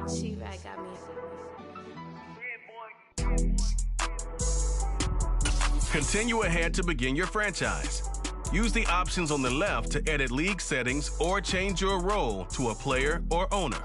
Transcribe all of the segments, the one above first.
She-Rag got me. Continue ahead to begin your franchise. Use the options on the left to edit league settings or change your role to a player or owner.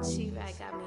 She-Rag got me.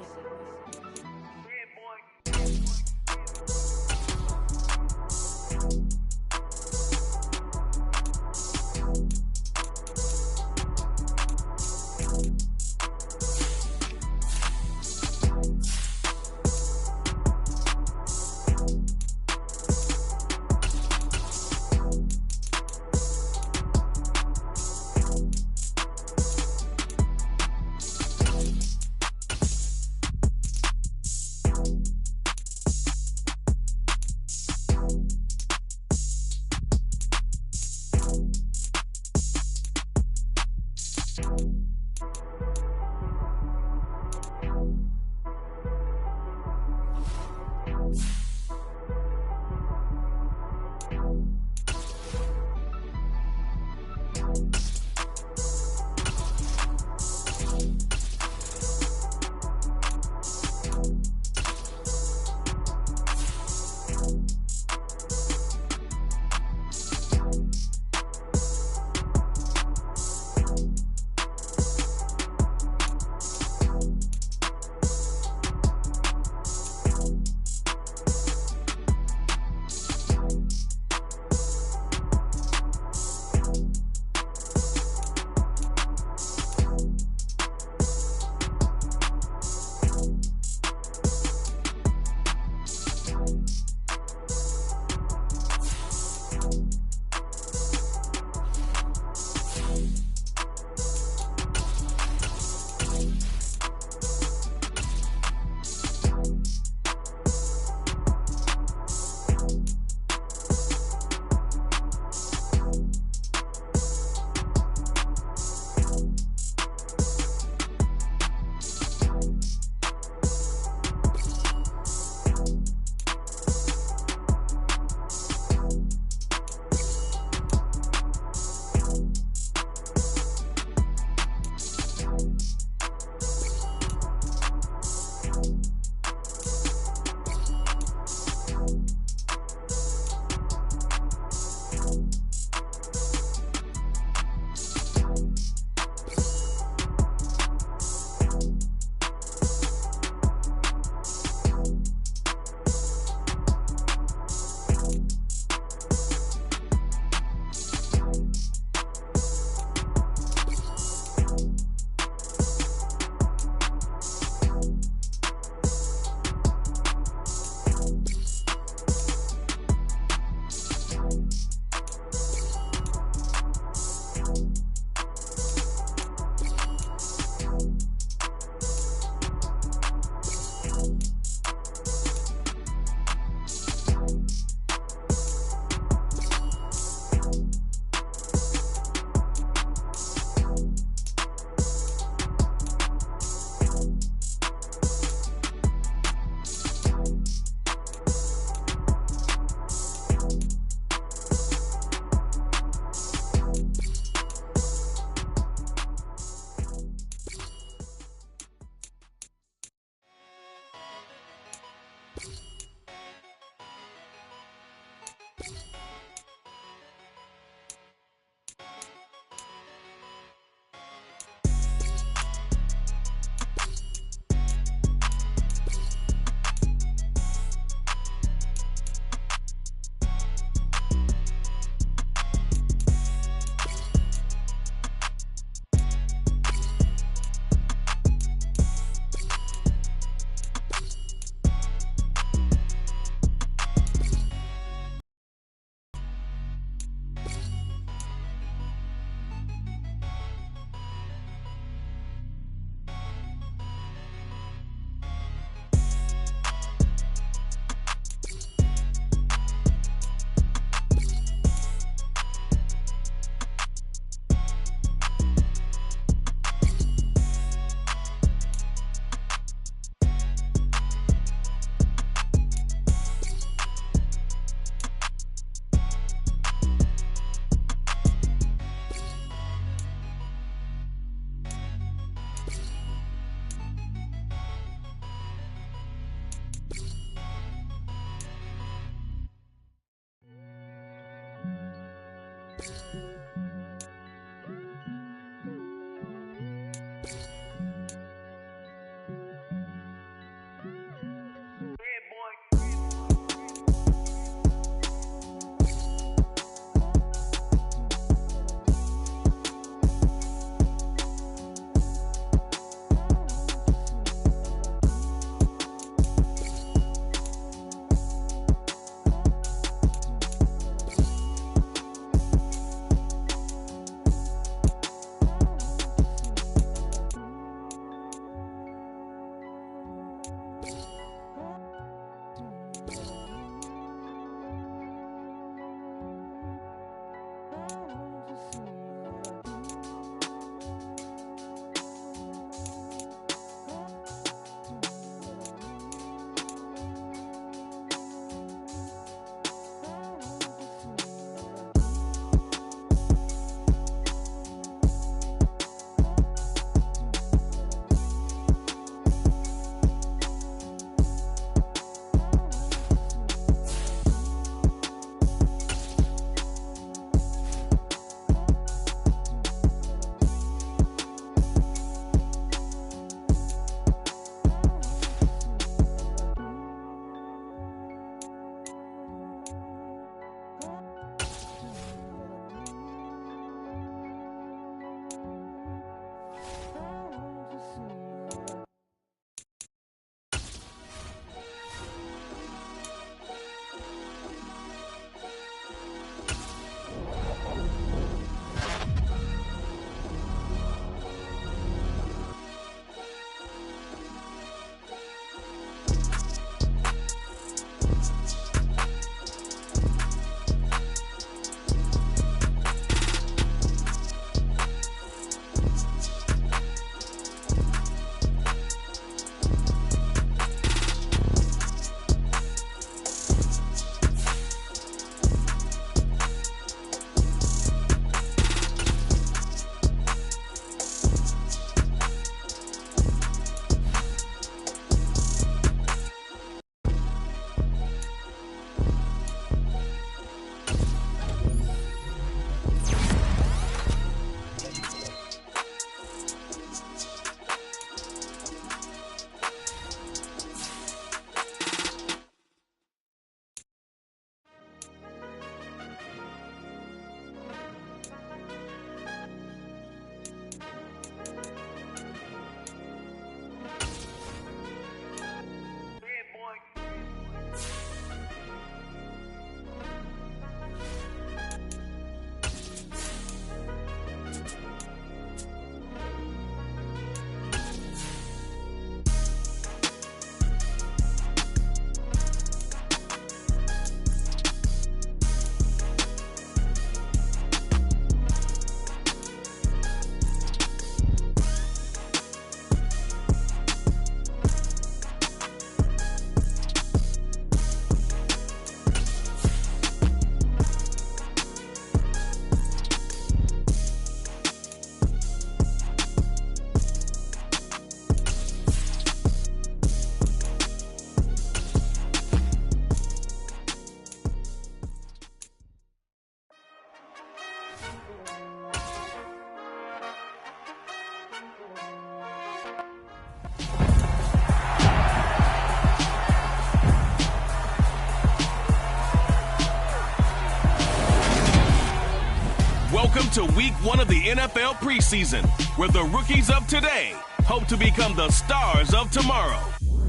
to week 1 of the NFL preseason, where the rookies of today hope to become the stars of tomorrow.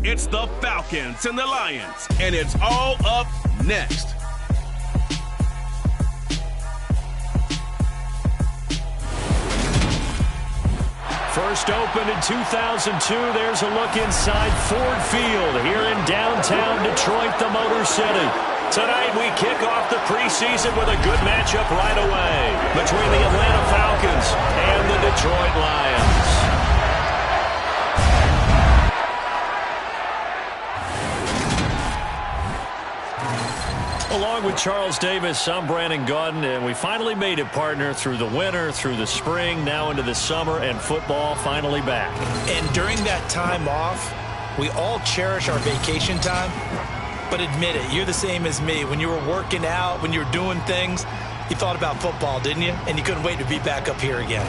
It's the Falcons and the Lions, and it's all up next. First opened in 2002, there's a look inside Ford Field here in downtown Detroit, the Motor City. Tonight we kick off the preseason with a good matchup right away between the Atlanta Falcons and the Detroit Lions. Along with Charles Davis, I'm Brandon Gaudin, and we finally made it, partner, through the winter, through the spring, now into the summer, and football finally back. And during that time off, we all cherish our vacation time. But admit it, you're the same as me. When you were working out, when you were doing things, you thought about football, didn't you? And you couldn't wait to be back up here again.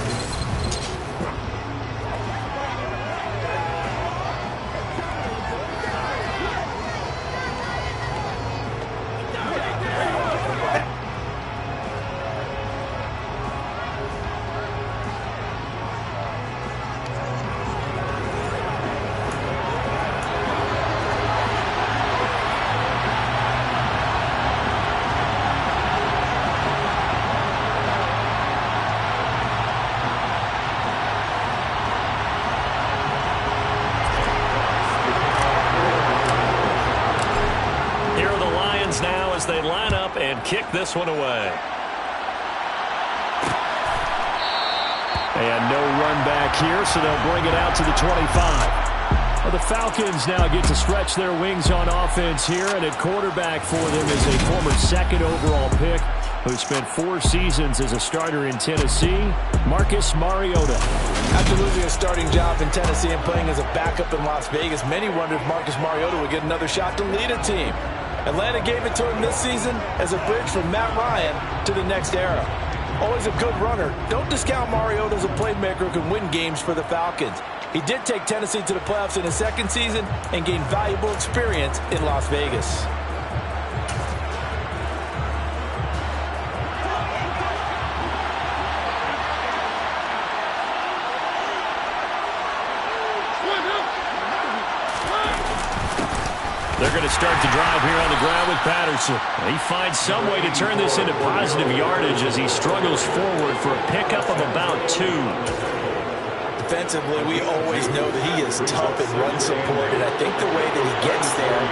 Now as they line up and kick this one away. And no run back here, so they'll bring it out to the 25. Well, the Falcons now get to stretch their wings on offense here, and at quarterback for them is a former second overall pick who spent 4 seasons as a starter in Tennessee, Marcus Mariota. After losing a starting job in Tennessee and playing as a backup in Las Vegas, many wondered if Marcus Mariota would get another shot to lead a team. Atlanta gave it to him this season as a bridge from Matt Ryan to the next era. Always a good runner. Don't discount Mariota as a playmaker who can win games for the Falcons. He did take Tennessee to the playoffs in his second season and gained valuable experience in Las Vegas. They're going to start the drive here on the ground with Patterson. He finds some way to turn this into positive yardage as he struggles forward for a pickup of about 2. Defensively, we always know that he is tough in run support, and I think the way that he gets there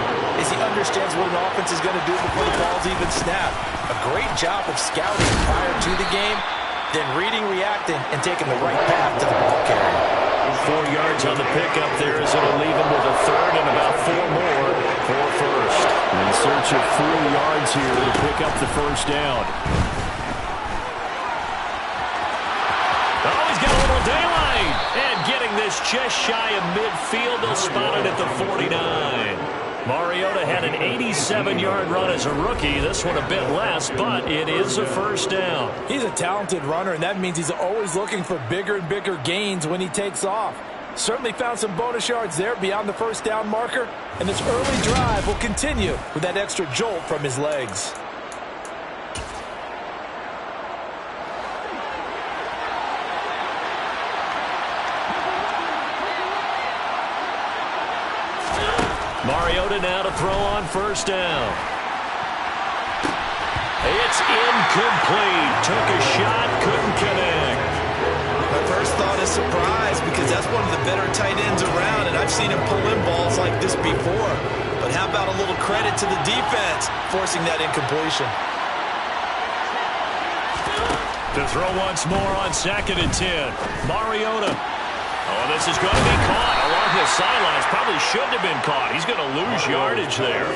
is he understands what an offense is going to do before the ball's even snapped. A great job of scouting prior to the game, then reading, reacting, and taking the right path to the ball carrier. 4 yards on the pickup there as it'll leave him with a third and about 4 more for first. In search of 4 yards here to pick up the first down. Oh, he's got a little daylight. And getting this just shy of midfield, they'll spot it at the 49. Mariota had an 87-yard run as a rookie. This one a bit less, but it is a first down. He's a talented runner, and that means he's always looking for bigger and bigger gains when he takes off. Certainly found some bonus yards there beyond the first down marker, and this early drive will continue with that extra jolt from his legs. Mariota now to throw on first down. It's incomplete. Took a shot, couldn't connect. My first thought is surprise because that's one of the better tight ends around, and I've seen him pull in balls like this before. But how about a little credit to the defense forcing that incompletion? To throw once more on 2nd and 10. Mariota. Oh, this is going to be caught along the sidelines. Probably shouldn't have been caught. He's going to lose yardage there.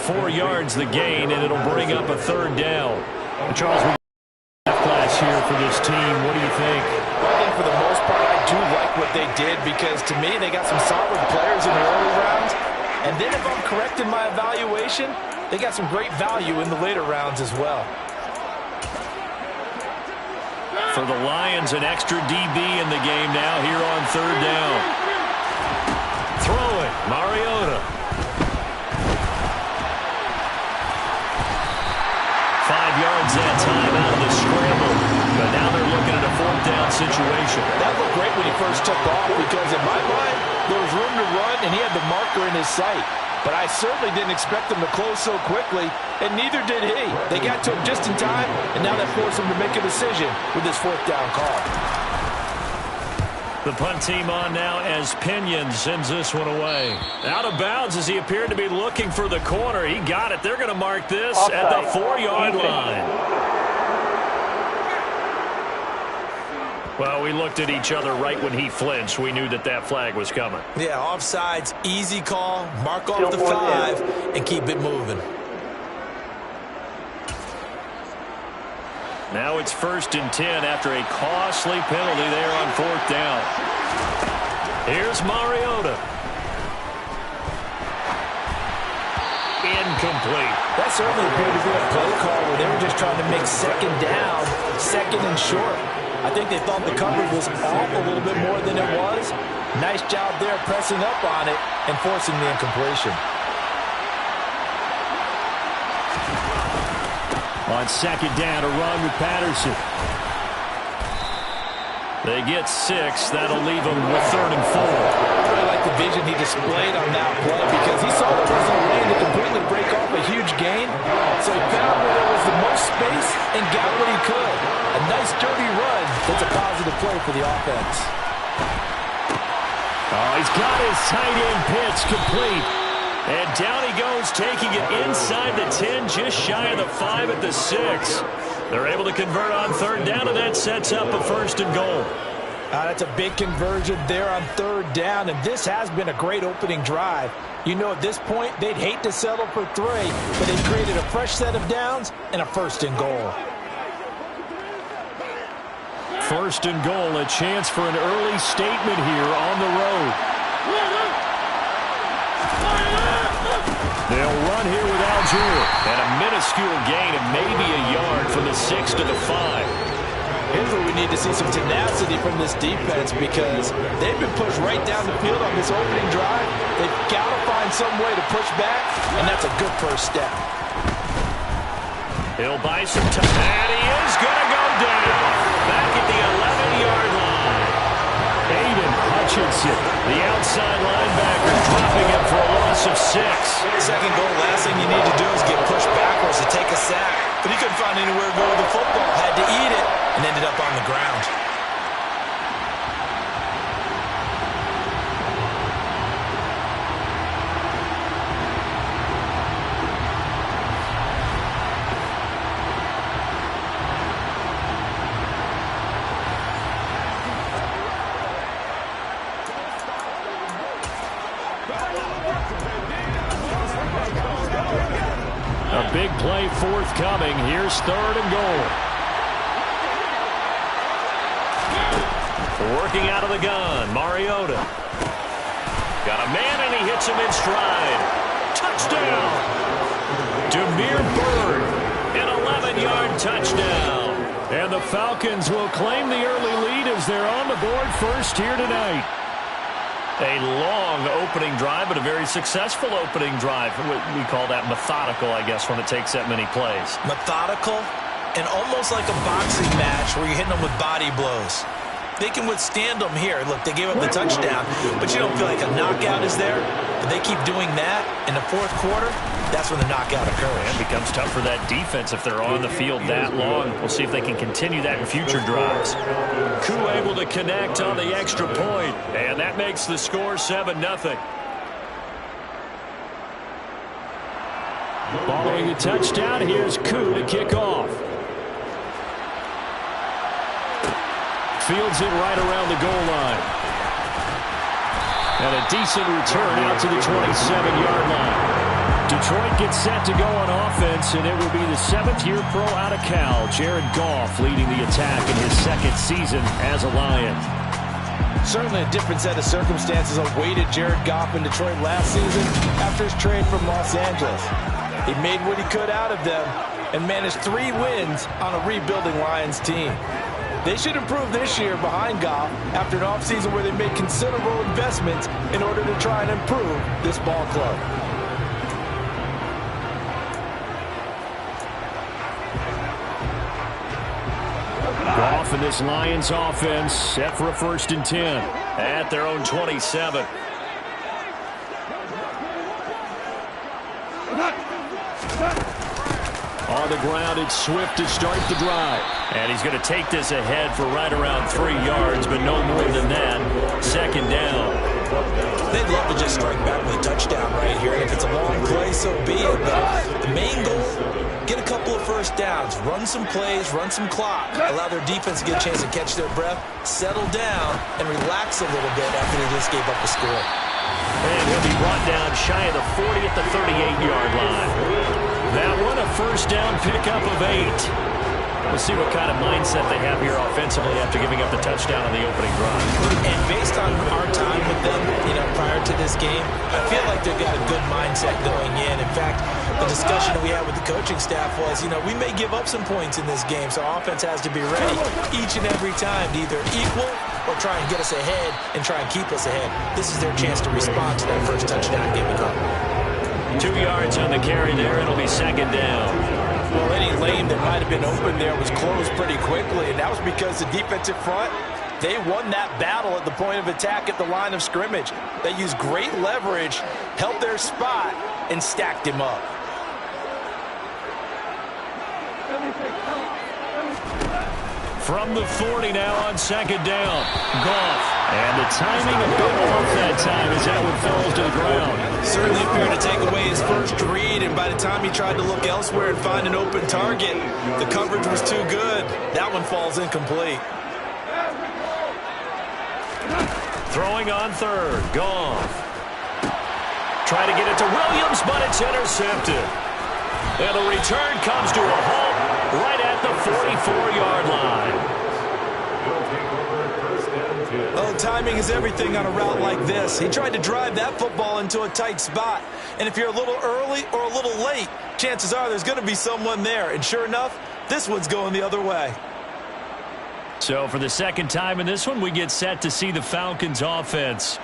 4 yards the gain, and it'll bring up a third down. Charles, we got class here for this team. What do you think? Well, I think for the most part, I do like what they did because, to me, they got some solid players in the early rounds. And then if I'm correct in my evaluation, they got some great value in the later rounds as well. For the Lions, an extra DB in the game now here on third down. Throwing, Mariota. 5 yards that time out of the scramble. But now they're looking situation. That looked great when he first took off because in my mind, there was room to run and he had the marker in his sight. But I certainly didn't expect him to close so quickly, and neither did he. They got to him just in time, and now that forced him to make a decision with this fourth down call. The punt team on now as Pinion sends this one away. Out of bounds as he appeared to be looking for the corner. He got it. They're going to mark this at the 4-yard line. Well, we looked at each other right when he flinched. We knew that that flag was coming. Yeah, offsides, easy call, mark off the 5, and keep it moving. Now it's 1st and 10 after a costly penalty there on 4th down. Here's Mariota. Incomplete. That certainly appeared to be a play call where they were just trying to make 2nd down, 2nd and short. I think they thought the coverage was off a little bit more than it was. Nice job there pressing up on it and forcing the incompletion. On 2nd down, a run with Patterson. They get 6. That'll leave them with 3rd and 4. I really like the vision he displayed on that play because he saw there was a lane to completely break off a huge gain. So he found where there was the most space and got what he could. A nice dirty run that's a positive play for the offense. Oh, he's got his tight end pitch complete. And down he goes, taking it inside the 10, just shy of the 5 at the 6. They're able to convert on 3rd down, and that sets up a 1st and goal. That's a big conversion there on 3rd down, and this has been a great opening drive. You know, at this point, they'd hate to settle for 3, but they've created a fresh set of downs and a 1st and goal. 1st and goal, a chance for an early statement here on the road. They'll run here with Algier. And a minuscule gain of maybe a yard from the 6 to the 5. Here's where we need to see some tenacity from this defense because they've been pushed right down the field on this opening drive. They've got to find some way to push back, and that's a good first step. He'll buy some time. And he is going to go down. Back at the 11-yard line. Aiden Hutchinson, the outside linebacker, dropping him for a loss of 6. 2nd goal, last thing you need to do is get pushed backwards to take a sack. But he couldn't find anywhere to go with the football. Had to eat it and ended up on the ground. A big play forthcoming. Here's 3rd and goal. Working out of the gun, Mariota. Got a man and he hits him in stride. Touchdown! Demir Bird, an 11-yard touchdown. And the Falcons will claim the early lead as they're on the board first here tonight. A long opening drive, but a very successful opening drive. We call that methodical, I guess, when it takes that many plays. Methodical and almost like a boxing match where you're hitting them with body blows. They can withstand them here. Look, they gave up the touchdown, but you don't feel like a knockout is there. But they keep doing that in the 4th quarter. That's when the knockout occurs. It becomes tough for that defense if they're on the field that long. We'll see if they can continue that in future drives. Koo able to connect on the extra point, and that makes the score 7-0. Following the touchdown, here's Koo to kick off. Fields it right around the goal line. And a decent return out to the 27-yard line. Detroit gets set to go on offense, and it will be the 7th-year pro out of Cal, Jared Goff, leading the attack in his 2nd season as a Lion. Certainly a different set of circumstances awaited Jared Goff in Detroit last season after his trade from Los Angeles. He made what he could out of them and managed 3 wins on a rebuilding Lions team. They should improve this year behind Goff after an offseason where they made considerable investments in order to try and improve this ball club. Goff and this Lions offense set for a 1st and 10 at their own 27. On the ground, it's Swift to start the drive. And he's going to take this ahead for right around 3 yards, but no more than that. 2nd down. They'd love to just strike back with a touchdown right here. If it's a long play, so be it. But the main goal, get a couple of 1st downs, run some plays, run some clock, allow their defense to get a chance to catch their breath, settle down, and relax a little bit after they just gave up a score. And he'll be brought down shy of the 40 at the 38-yard line. That one a 1st down pickup of 8. We'll see what kind of mindset they have here offensively after giving up the touchdown on the opening drive. And based on our time with them, prior to this game, I feel like they've got a good mindset going in. In fact, the discussion that we had with the coaching staff was, we may give up some points in this game, so offense has to be ready each and every time to either equal or try and get us ahead and try and keep us ahead. This is their chance to respond to that first touchdown giving up. 2 yards on the carry there. It'll be 2nd down. Well, any lane that might have been open there was closed pretty quickly, and that was because the defensive front, they won that battle at the point of attack at the line of scrimmage. They used great leverage, held their spot, and stacked him up. From the 40 now on 2nd down. Goff. And the timing a bit off that time as that one falls to the ground. Certainly appeared to take away his first read, and by the time he tried to look elsewhere and find an open target, the coverage was too good. That one falls incomplete. Throwing on 3rd. Goff. Try to get it to Williams, but it's intercepted. And the return comes to a halt right at the 44-yard line. Oh, timing is everything on a route like this. He tried to drive that football into a tight spot. And if you're a little early or a little late, chances are there's going to be someone there. And sure enough, this one's going the other way. So for the 2nd time in this one, we get set to see the Falcons offense.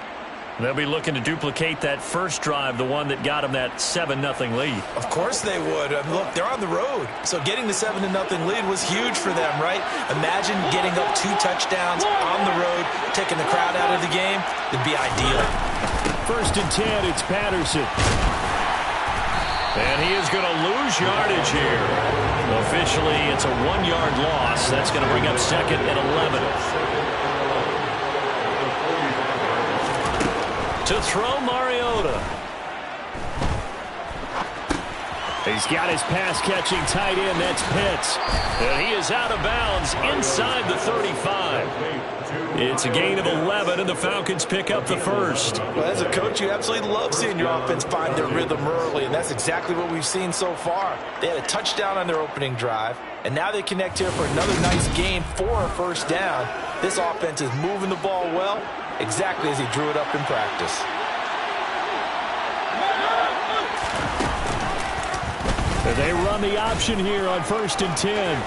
They'll be looking to duplicate that first drive, the one that got them that 7-0 lead. Of course they would. Look, they're on the road. So getting the 7-0 lead was huge for them, right? Imagine getting up 2 touchdowns on the road, taking the crowd out of the game. It'd be ideal. 1st and 10, it's Patterson. And he is going to lose yardage here. Officially, it's a 1-yard loss. That's going to bring up 2nd and 11. To throw Mariota. He's got his pass-catching tight end. That's Pitts. And he is out of bounds inside the 35. It's a gain of 11, and the Falcons pick up the 1st. Well, as a coach, you absolutely love seeing your offense find their rhythm early, and that's exactly what we've seen so far. They had a touchdown on their opening drive, and now they connect here for another nice game for a 1st down. This offense is moving the ball well, exactly as he drew it up in practice. They run the option here on 1st and 10.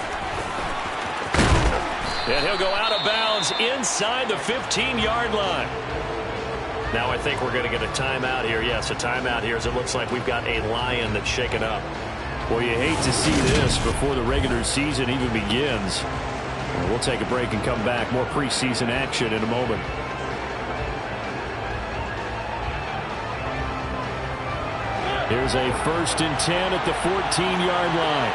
And he'll go out of bounds inside the 15-yard line. Now I think we're going to get a timeout here. Yes, a timeout here as it looks like we've got a Lion that's shaken up. Well, you hate to see this before the regular season even begins. We'll take a break and come back. More preseason action in a moment. Here's a 1st and 10 at the 14-yard line.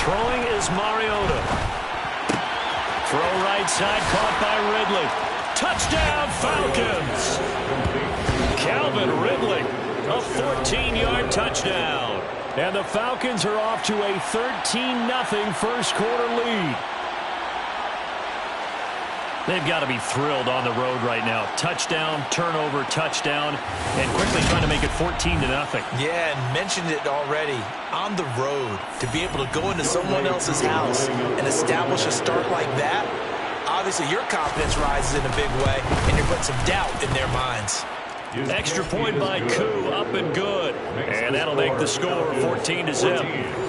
Throwing is Mariota. Throw right side, caught by Ridley. Touchdown, Falcons! Calvin Ridley, a 14-yard touchdown. And the Falcons are off to a 13-0 first quarter lead. They've got to be thrilled on the road right now. Touchdown, turnover, touchdown, and quickly trying to make it 14-0. Yeah, and mentioned it already. On the road, to be able to go into someone else's house and establish a start like that, obviously your confidence rises in a big way, and you're putting some doubt in their minds. Extra point by Koo, up and good. And that'll make the score 14-0.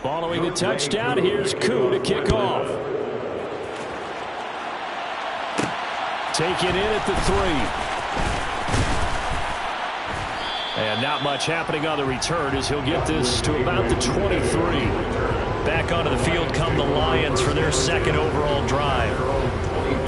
Following the touchdown, here's Koo to kick off. Taken in at the 3. And not much happening on the return as he'll get this to about the 23. Back onto the field come the Lions for their second overall drive.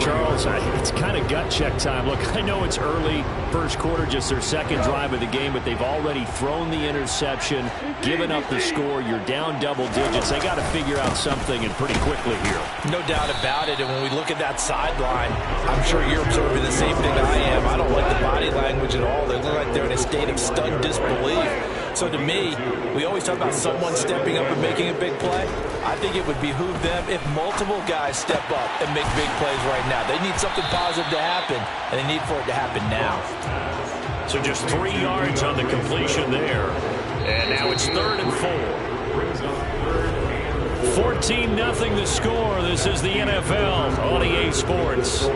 Charles, it's kind of gut check time. Look, I know it's early, first quarter, just their second drive of the game, but they've already thrown the interception, given up the score. You're down double digits. They got to figure out something, and pretty quickly here. No doubt about it, and when we look at that sideline, I'm sure you're observing the same thing I am. I don't like the body language at all. They look like they're in a state of stunned disbelief. So to me, we always talk about someone stepping up and making a big play. I think it would behoove them if multiple guys step up and make big plays right now. They need something positive to happen, and they need for it to happen now. So just 3 yards on the completion there. And now it's 3rd and 4. 14-0 the score. This is the NFL on EA Sports.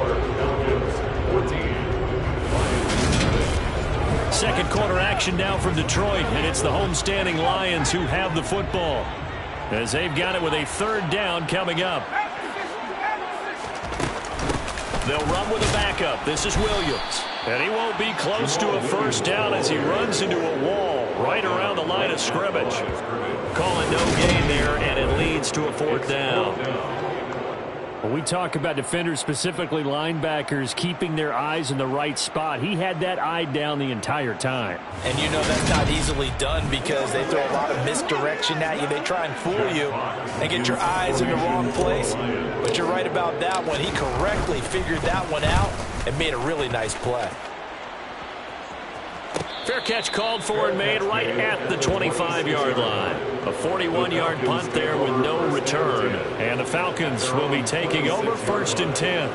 Second quarter action now from Detroit, and it's the homestanding Lions who have the football, as they've got it with a 3rd down coming up. They'll run with a backup. This is Williams. And he won't be close to a 1st down as he runs into a wall right around the line of scrimmage. Calling no gain there, and it leads to a 4th down. When we talk about defenders, specifically linebackers, keeping their eyes in the right spot, he had that eye down the entire time. And you know that's not easily done because they throw a lot of misdirection at you. They try and fool you and get your eyes in the wrong place. But you're right about that one. He correctly figured that one out and made a really nice play. Fair catch called for and made right at the 25-yard line. A 41-yard punt there with no return. And the Falcons will be taking over 1st and 10.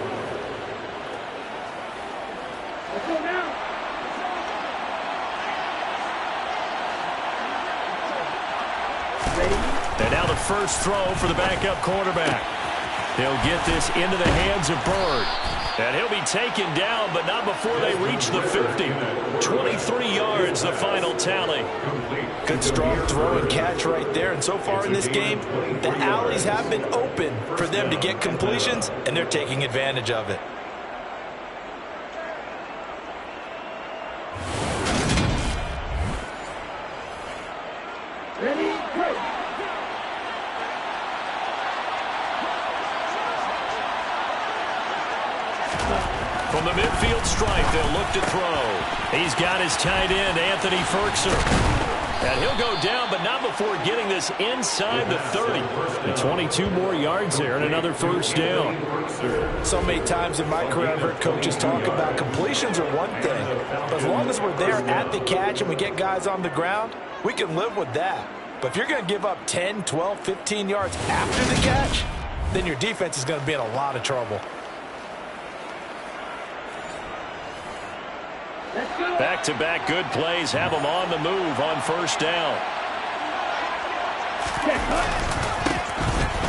And now the first throw for the backup quarterback. He'll get this into the hands of Bird. And he'll be taken down, but not before they reach the 50. 23 yards, the final tally. Good strong throw and catch right there. And so far in this game, the alleys have been open for them to get completions, and they're taking advantage of it. Ready, go. From the midfield stripe, they'll look to throw. He's got his tight end, Anthony Ferguson. And he'll go down, but not before getting this inside the 30. And 22 more yards there and another 1st down. So many times in my career, I've heard coaches talk about completions are one thing. But as long as we're there at the catch and we get guys on the ground, we can live with that. But if you're going to give up 10, 12, 15 yards after the catch, then your defense is going to be in a lot of trouble. Back-to-back good plays have them on the move on 1st down.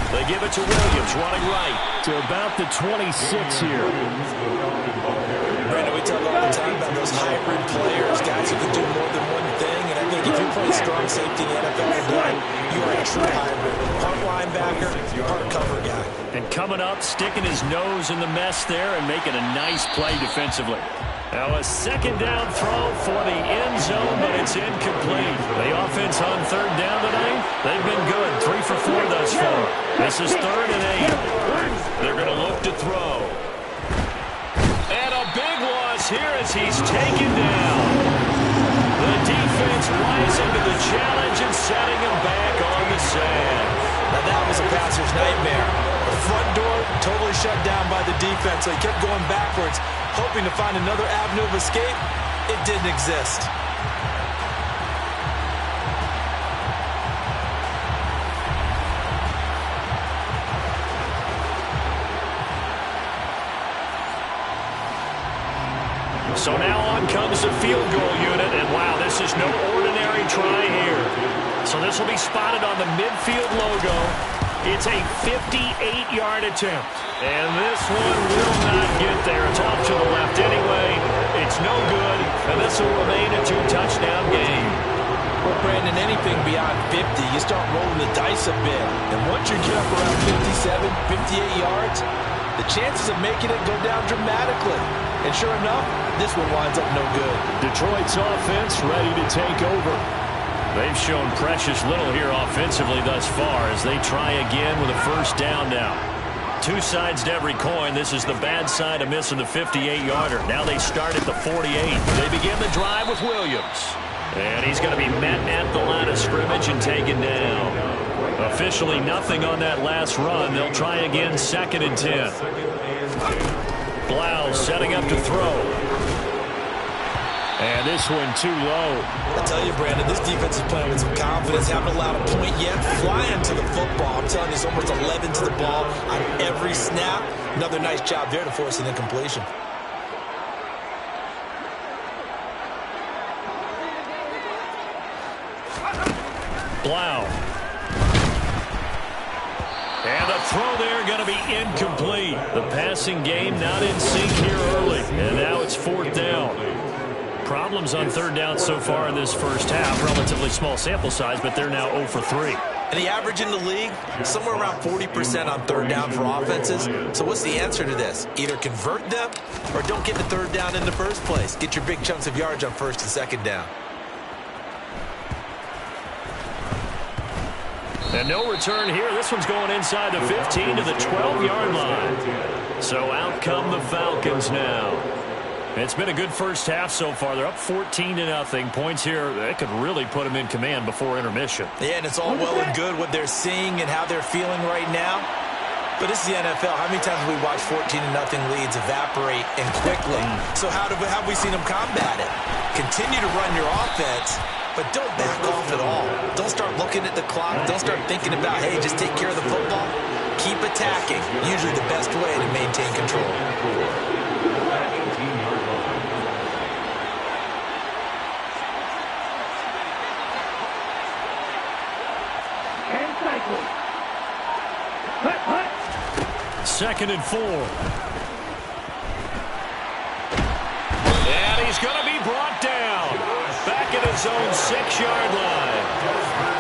They give it to Williams, running right to about the 26 here. Brandon, we talk all the time about those hybrid players, guys who can do more than one thing. And I think if you play strong safety in the NFL today, you are a true hybrid. Part linebacker, part cover guy. And coming up, sticking his nose in the mess there and making a nice play defensively. Now a 2nd down throw for the end zone, but it's incomplete. The offense on 3rd down tonight, they've been good. 3 for 4 thus far. This is 3rd and 8. They're going to look to throw. And a big loss here as he's taken down. The defense rising to the challenge and setting him back on the sand. Now that was a passer's nightmare. The front door totally shut down by the defense. So he kept going backwards, hoping to find another avenue of escape. It didn't exist. So now on comes the field goal unit, and wow, this is no ordinary try here. So this will be spotted on the midfield logo. It's a 58-yard attempt. And this one will not get there. It's off to the left anyway. It's no good, and this will remain a 2-touchdown game. Well, Brandon, anything beyond 50, you start rolling the dice a bit. And once you get up around 57, 58 yards, the chances of making it go down dramatically. And sure enough, this one winds up no good. Detroit's offense ready to take over. They've shown precious little here offensively thus far as they try again with a first down now. Two sides to every coin. This is the bad side of missing the 58-yarder. Now they start at the 48. They begin the drive with Williams. And he's going to be met at the line of scrimmage and taken down. Officially nothing on that last run. They'll try again, 2nd and 10. Blau setting up to throw. And this one too low. I tell you, Brandon, this defense is playing with some confidence. Haven't allowed a point yet. Flying to the football. I'm telling you, it's almost 11 to the ball on every snap. Another nice job there to force an incompletion. Blau. And the throw there going to be incomplete. The passing game not in sync here early. And now it's 4th down. Problems on 3rd down so far in this first half. Relatively small sample size, but they're now 0 for 3. And the average in the league, somewhere around 40% on 3rd down for offenses. So what's the answer to this? Either convert them or don't get the 3rd down in the first place. Get your big chunks of yards on 1st and 2nd down. And no return here. This one's going inside the 15 to the 12-yard line. So out come the Falcons now. It's been a good first half so far. They're up 14-0. Points here, they could really put them in command before intermission. Yeah, and it's all well and good what they're seeing and how they're feeling right now. But this is the NFL. How many times have we watched 14-0 leads evaporate and quickly? So how have we seen them combat it? Continue to run your offense, but don't back off at all. Don't start looking at the clock. Don't start thinking about, hey, just take care of the football. Keep attacking. Usually the best way to maintain control. Second and 4. And he's going to be brought down. Back at his own 6-yard line.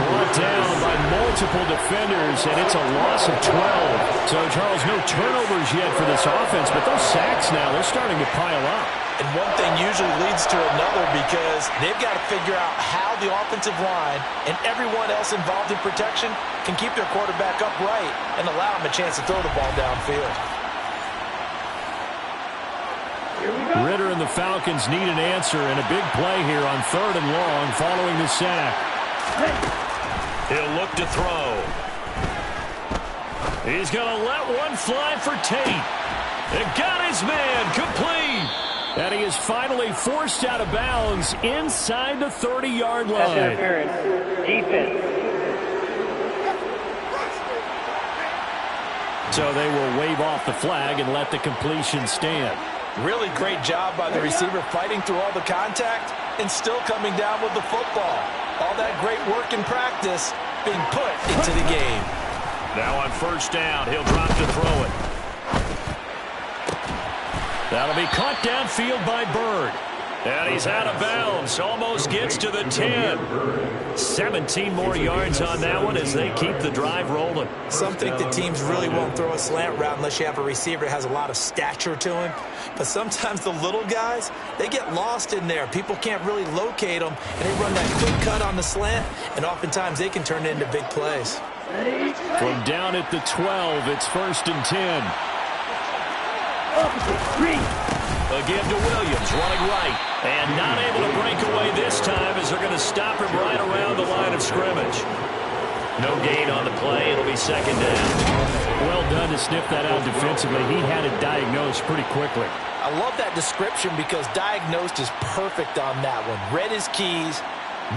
Brought down by multiple defenders, and it's a loss of 12. So, Charles, no turnovers yet for this offense, but those sacks now, they're starting to pile up. And one thing usually leads to another because they've got to figure out how the offensive line and everyone else involved in protection can keep their quarterback upright and allow him a chance to throw the ball downfield. Ritter and the Falcons need an answer and a big play here on 3rd and long following the sack. He'll look to throw. He's going to let one fly for Tate. It got his man complete. And he is finally forced out of bounds inside the 30-yard line. Defense. So they will wave off the flag and let the completion stand. Really great job by the receiver fighting through all the contact and still coming down with the football. All that great work in practice being put into the game. Now on 1st down, he'll drop to throw it. That'll be caught downfield by Bird. And he's out of bounds. Almost gets to the 10. 17 more yards on that one as they keep the drive rolling. Some think the teams really won't throw a slant route unless you have a receiver that has a lot of stature to him. But sometimes the little guys, they get lost in there. People can't really locate them, and they run that quick cut on the slant, and oftentimes they can turn it into big plays. From down at the 12, it's 1st and 10. Again to Williams, running right. And not able to break away this time as they're going to stop him right around the line of scrimmage. No gain on the play. It'll be 2nd down. Well done to sniff that out defensively. He had it diagnosed pretty quickly. I love that description because diagnosed is perfect on that one. Read his keys,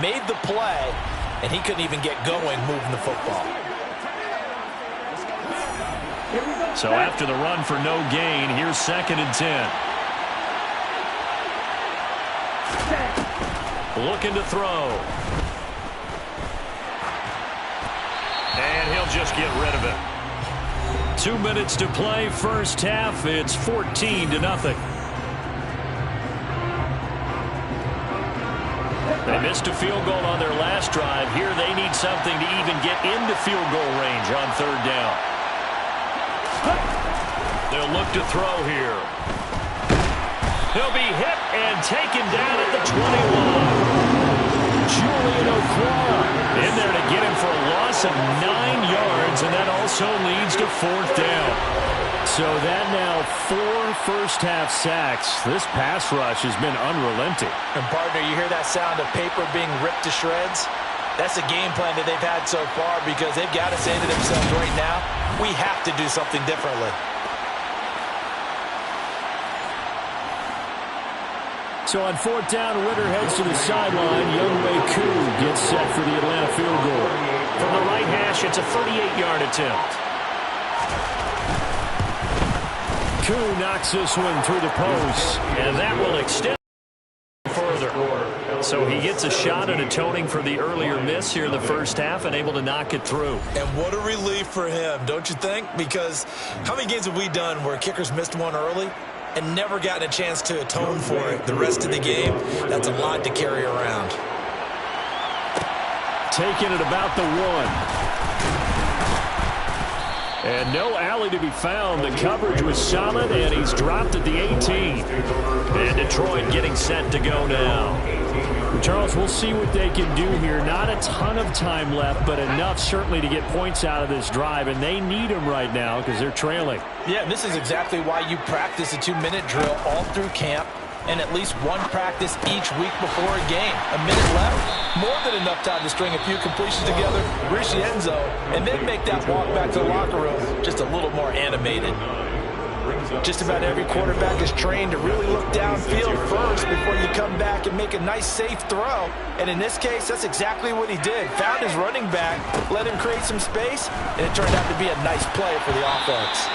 made the play, and he couldn't even get going moving the football. So after the run for no gain, here's 2nd and 10. Looking to throw. And he'll just get rid of it. 2 minutes to play, first half. It's 14-0. They missed a field goal on their last drive. Here they need something to even get into field goal range on 3rd down. They'll look to throw here. He'll be hit and taken down at the 21. Julian Okwara in there to get him for a loss of 9 yards, and that also leads to 4th down. So that now 4 first-half sacks. This pass rush has been unrelenting. And, partner, you hear that sound of paper being ripped to shreds? That's the game plan that they've had so far because they've got to say to themselves right now, we have to do something differently. So on 4th down, Ritter heads to the sideline. Younghoe Koo gets set for the Atlanta field goal. From the right hash, it's a 38-yard attempt. Koo knocks this one through the post, and that will extend further. So he gets a shot at atoning for the earlier miss here in the first half and able to knock it through. And what a relief for him, don't you think? Because how many games have we done where kickers missed one early and never gotten a chance to atone for it the rest of the game? That's a lot to carry around. Taking it about the 1. And no alley to be found. The coverage was solid, and he's dropped at the 18. And Detroit getting set to go now. Charles, we'll see what they can do here. Not a ton of time left, but enough certainly to get points out of this drive, and they need them right now because they're trailing. Yeah, and this is exactly why you practice a 2-minute drill all through camp and at least one practice each week before a game. A minute left, more than enough time to string a few completions together, reach the end zone, and then make that walk back to the locker room just a little more animated. Just about every quarterback is trained to really look downfield first before you come back and make a nice, safe throw. And in this case, that's exactly what he did. Found his running back, let him create some space, and it turned out to be a nice play for the offense.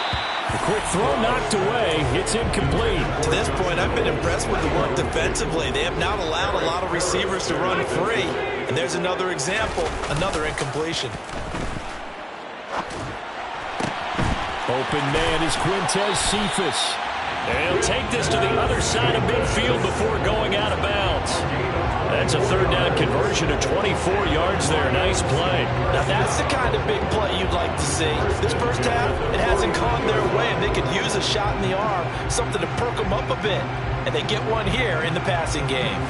A quick throw knocked away. It's incomplete. To this point, I've been impressed with the work defensively. They have not allowed a lot of receivers to run free. And there's another example, another incompletion. Open man is Quintez Cephas. And he'll take this to the other side of midfield before going out of bounds. That's a 3rd down conversion of 24 yards there. Nice play. Now that's the kind of big play you'd like to see. This first half, it hasn't gone their way, and they could use a shot in the arm, something to perk them up a bit. And they get one here in the passing game.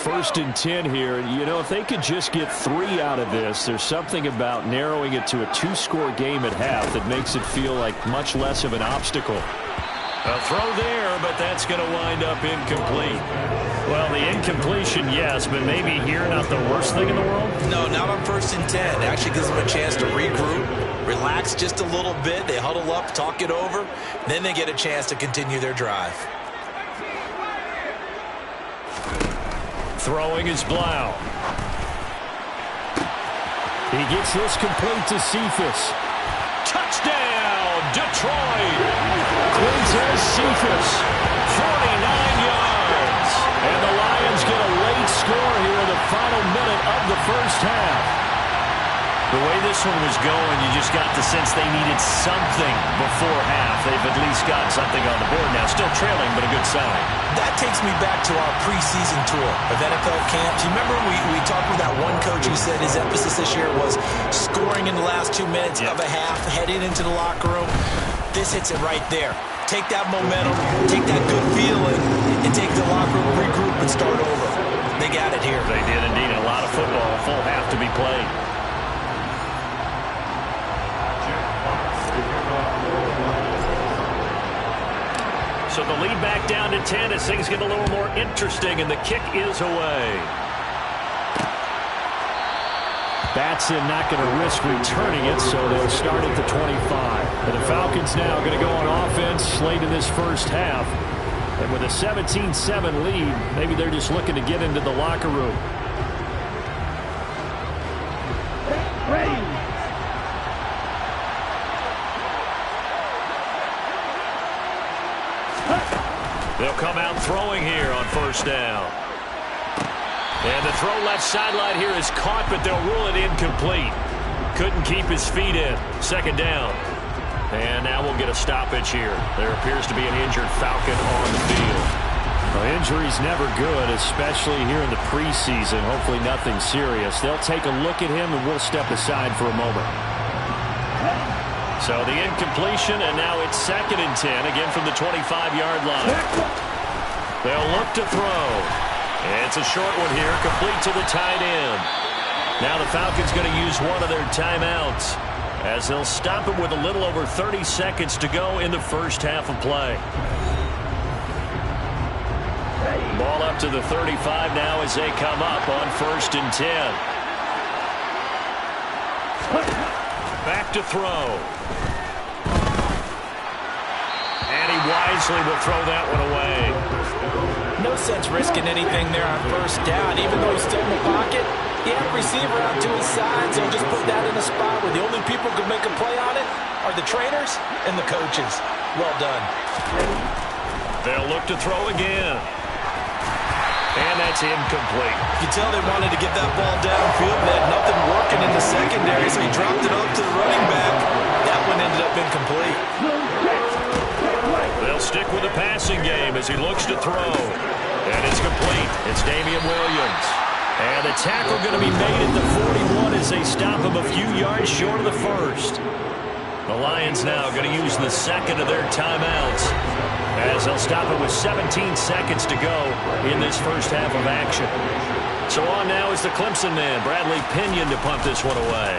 1st and 10 here. You know, if they could just get 3 out of this, there's something about narrowing it to a 2-score game at half that makes it feel like much less of an obstacle. A throw there, but that's going to wind up incomplete. Well, the incompletion, yes, but maybe here not the worst thing in the world? No, not on 1st and 10. It actually gives them a chance to regroup, relax just a little bit. They huddle up, talk it over, then they get a chance to continue their drive. Throwing is Blau. He gets this complete to Cephas. Touchdown, Detroit! Quintez Cephas, 49 yards. And the Lions get a late score here in the final minute of the first half. The way this one was going, you just got the sense they needed something before half. They've at least got something on the board now. Still trailing, but a good sign. That takes me back to our preseason tour of NFL camps. You remember we talked with that one coach who said his emphasis this year was scoring in the last 2 minutes of a half, heading into the locker room. This hits it right there. Take that momentum, take that good feeling, and take the locker room, regroup, and start over. They got it here. They did indeed. A lot of football, a full half to be played. So the lead back down to 10 as things get a little more interesting, and the kick is away. Batson not going to risk returning it, so they'll start at the 25. And the Falcons now going to go on offense late in this first half. And with a 17-7 lead, maybe they're just looking to get into the locker room. Ready. They'll come out throwing here on 1st down. And the throw left sideline here is caught, but they'll rule it incomplete. Couldn't keep his feet in. 2nd down. And now we'll get a stoppage here. There appears to be an injured Falcon on the field. Well, injury's never good, especially here in the preseason. Hopefully nothing serious. They'll take a look at him, and we'll step aside for a moment. So the incompletion, and now it's 2nd and 10, again from the 25-yard line. They'll look to throw. It's a short one here, complete to the tight end. Now the Falcons going to use one of their timeouts, as they'll stop him with a little over 30 seconds to go in the first half of play. Ball up to the 35 now as they come up on 1st and 10. Back to throw. And he wisely will throw that one away. No sense risking anything there on 1st down. Even though he's still in the pocket, he had a receiver out to his side, so just put that in a spot where the only people who can make a play on it are the trainers and the coaches. Well done. They'll look to throw again. And that's incomplete. You can tell they wanted to get that ball downfield. They had nothing working in the secondary, so he dropped it off to the running back. That one ended up incomplete. They'll stick with the passing game as he looks to throw. And it's complete. It's Damian Williams. And the tackle going to be made at the 41 as they stop him a few yards short of the 1st. The Lions now going to use the 2nd of their timeouts, as they'll stop it with 17 seconds to go in this first half of action. So on now is the Clemson man, Bradley Pinion, to punt this one away.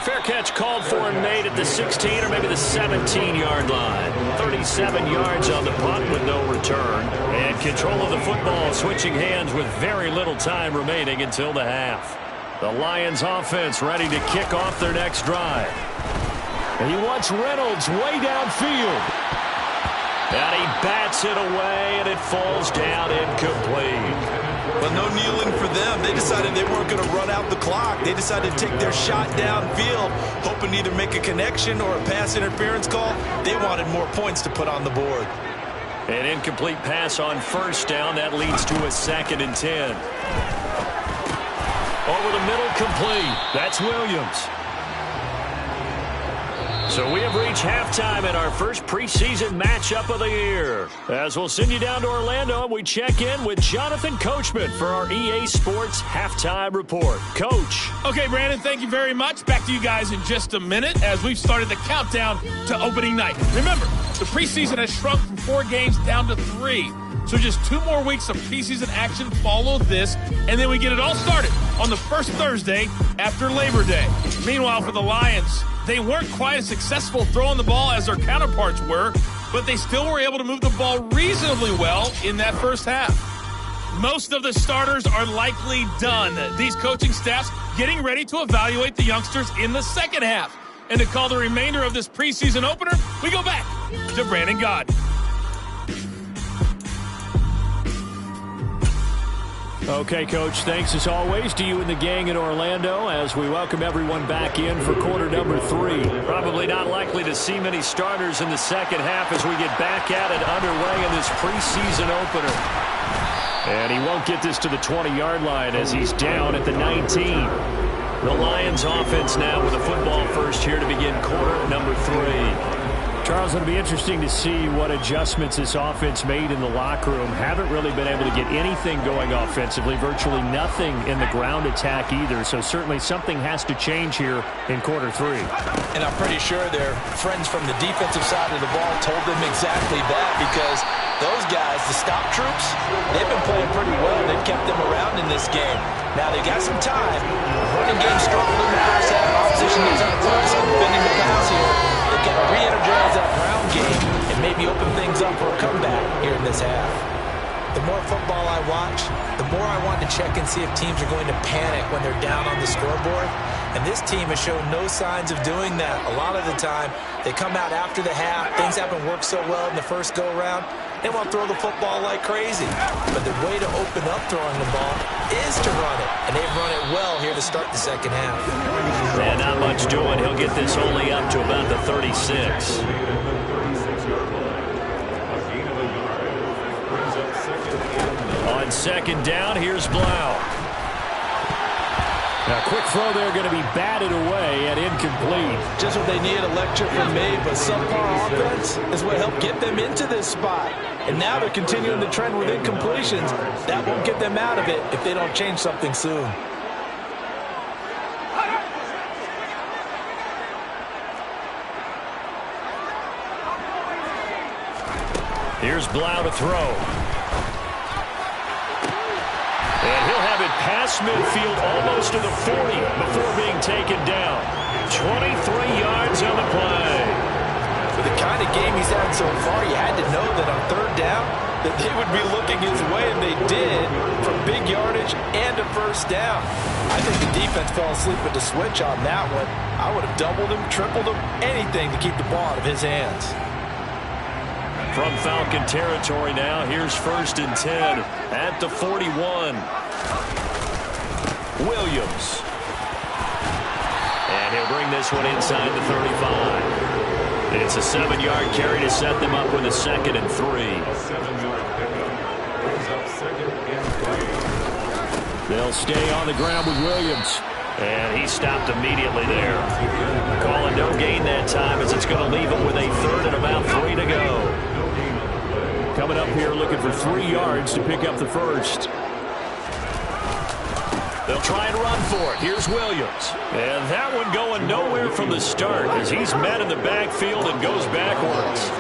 Fair catch called for and made at the 16 or maybe the 17-yard line. 37 yards on the punt with no return. And control of the football switching hands with very little time remaining until the half. The Lions offense ready to kick off their next drive. And he wants Reynolds way downfield. And he bats it away, and it falls down incomplete. Well, no kneeling for them. They decided they weren't going to run out the clock. They decided to take their shot downfield, hoping to either make a connection or a pass interference call. They wanted more points to put on the board. An incomplete pass on 1st down. That leads to a 2nd and 10. Over the middle, complete. That's Williams. So we have reached halftime in our first preseason matchup of the year. As we'll send you down to Orlando, and we check in with Jonathan Coachman for our EA Sports Halftime Report. Coach. Okay, Brandon, thank you very much. Back to you guys in just a minute as we've started the countdown to opening night. Remember, the preseason has shrunk from 4 games down to 3. So just 2 more weeks of preseason action follow this, and then we get it all started on the first Thursday after Labor Day. Meanwhile, for the Lions, they weren't quite as successful throwing the ball as their counterparts were, but they still were able to move the ball reasonably well in that first half. Most of the starters are likely done. These coaching staffs getting ready to evaluate the youngsters in the second half. And to call the remainder of this preseason opener, we go back to Brandon Gaud. Okay, Coach, thanks as always to you and the gang in Orlando as we welcome everyone back in for quarter number 3. Probably not likely to see many starters in the second half as we get back at it underway in this preseason opener. And he won't get this to the 20-yard line as he's down at the 19. The Lions offense now with a football first here to begin quarter number 3. Charles, it'll be interesting to see what adjustments this offense made in the locker room. Haven't really been able to get anything going offensively, virtually nothing in the ground attack either. So certainly something has to change here in quarter 3. And I'm pretty sure their friends from the defensive side of the ball told them exactly that, because those guys, the stop troops, they've been playing pretty well. They've kept them around in this game. Now they've got some time. Running game struggled in the first half. Opposition is up focused on defending the pass here. They've got to re-energize that ground game and maybe open things up for a comeback here in this half. The more football I watch, the more I want to check and see if teams are going to panic when they're down on the scoreboard. And this team has shown no signs of doing that. A lot of the time, they come out after the half. Things haven't worked so well in the first go-around. They want to throw the football like crazy. But the way to open up throwing the ball is to run it. And they've run it well here to start the second half. And not much doing. He'll get this only up to about the 36. On second down, here's Blau. A quick throw there going to be batted away and incomplete. Just what they needed, a lecture from me, but subpar offense is what helped get them into this spot. And now they're continuing the trend with incompletions. That won't get them out of it if they don't change something soon. Here's Blau to throw. And he'll have it past midfield almost to the 40 before being taken down. 23 yards on the play. For the kind of game he's had so far, you had to know that on third down that they would be looking his way, and they did, for big yardage and a first down. I think the defense fell asleep with the switch on that one. I would have doubled him, tripled him, anything to keep the ball out of his hands. From Falcon territory now, here's 1st and 10 at the 41. Williams. And he'll bring this one inside the 35. It's a 7-yard carry to set them up with a 2nd and 3. They'll stay on the ground with Williams. And he stopped immediately there. Calling no gain that time as it's going to leave him with a 3rd and about 3 to go. Coming up here looking for 3 yards to pick up the first. They'll try and run for it. Here's Williams. And that one going nowhere from the start as he's met in the backfield and goes backwards.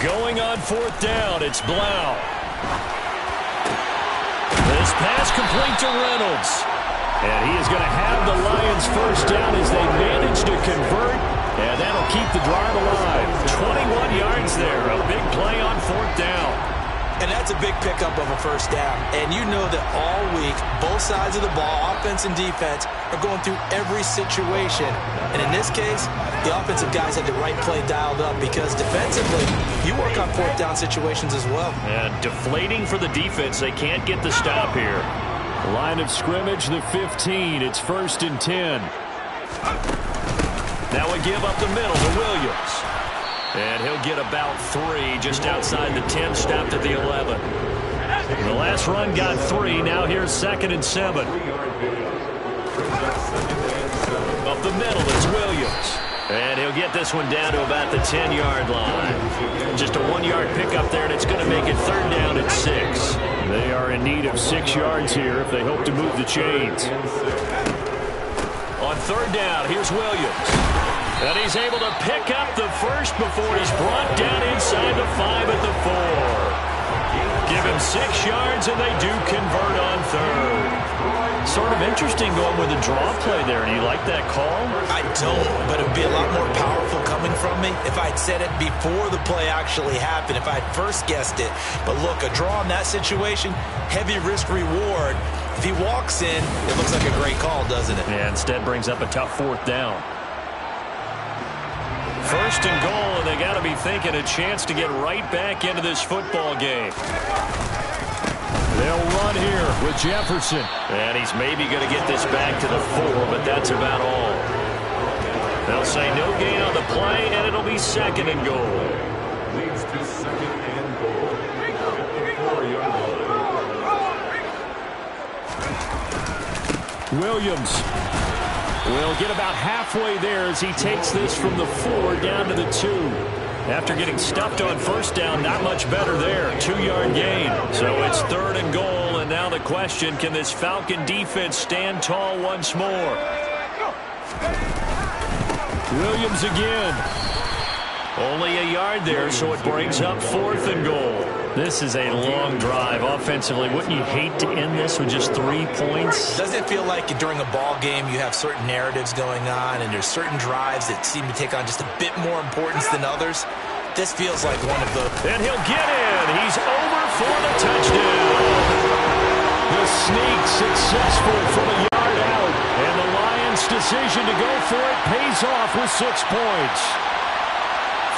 Going on 4th down, it's Blau. This pass complete to Reynolds. And he is going to have the Lions first down as they manage to convert. And that'll keep the drive alive. 21 yards there. A big play on 4th down. And that's a big pickup of a first down. And you know that all week, both sides of the ball, offense and defense, are going through every situation. And in this case, the offensive guys had the right play dialed up because defensively, you work on 4th down situations as well. And deflating for the defense. They can't get the stop here. Line of scrimmage, the 15. It's 1st and 10. Now we give up the middle to Williams. And he'll get about 3 just outside the 10, stopped at the 11. The last run got 3. Now here's 2nd and 7. Up the middle, it's Williams. And he'll get this one down to about the 10-yard line. Just a 1-yard pickup there, and it's going to make it 3rd down at 6. They are in need of 6 yards here if they hope to move the chains. On 3rd down, here's Williams. And he's able to pick up the first before he's brought down inside the 5 at the 4. Give him 6 yards, and they do convert on 3rd. Sort of interesting going with a draw play there. Do you like that call? I don't, but it would be a lot more powerful coming from me if I'd said it before the play actually happened, if I'd first guessed it. But look, a draw in that situation, heavy risk reward. If he walks in, it looks like a great call, doesn't it? Yeah, instead brings up a tough 4th down. 1st and goal, and they got to be thinking a chance to get right back into this football game. They'll run here with Jefferson. And he's maybe going to get this back to the 4, but that's about all. They'll say no gain on the play, and it'll be 2nd and goal. Leads to 2nd and goal. Williams will get about halfway there as he takes this from the 4 down to the 2. After getting stuffed on 1st down, not much better there. 2-yard gain. So it's 3rd and goal, and now the question, can this Falcon defense stand tall once more? Williams again. Only a yard there, so it brings up 4th and goal. This is a long drive offensively. Wouldn't you hate to end this with just 3 points? Doesn't it feel like during a ball game you have certain narratives going on and there's certain drives that seem to take on just a bit more importance than others? This feels like one of those. And he'll get in. He's over for the touchdown. The sneak successful from a yard out. And the Lions' decision to go for it pays off with 6 points.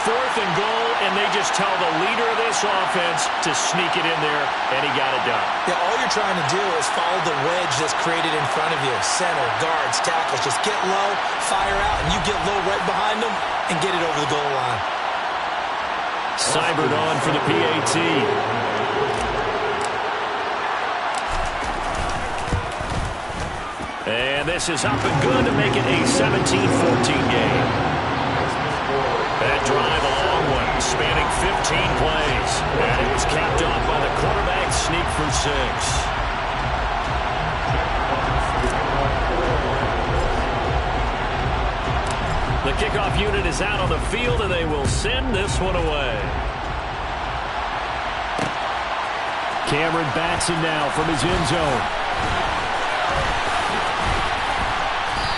4th and goal, and they just tell the leader of this offense to sneak it in there, and he got it done. Yeah, all you're trying to do is follow the wedge that's created in front of you. Center, guards, tackles. Just get low, fire out, and you get low right behind them and get it over the goal line. Seibert on for the PAT. And this is up and good to make it a 17-14 game. That drive a long one, spanning 15 plays. And it was capped off by the quarterback sneak for 6. The kickoff unit is out on the field, and they will send this one away. Cameron Batson now from his end zone.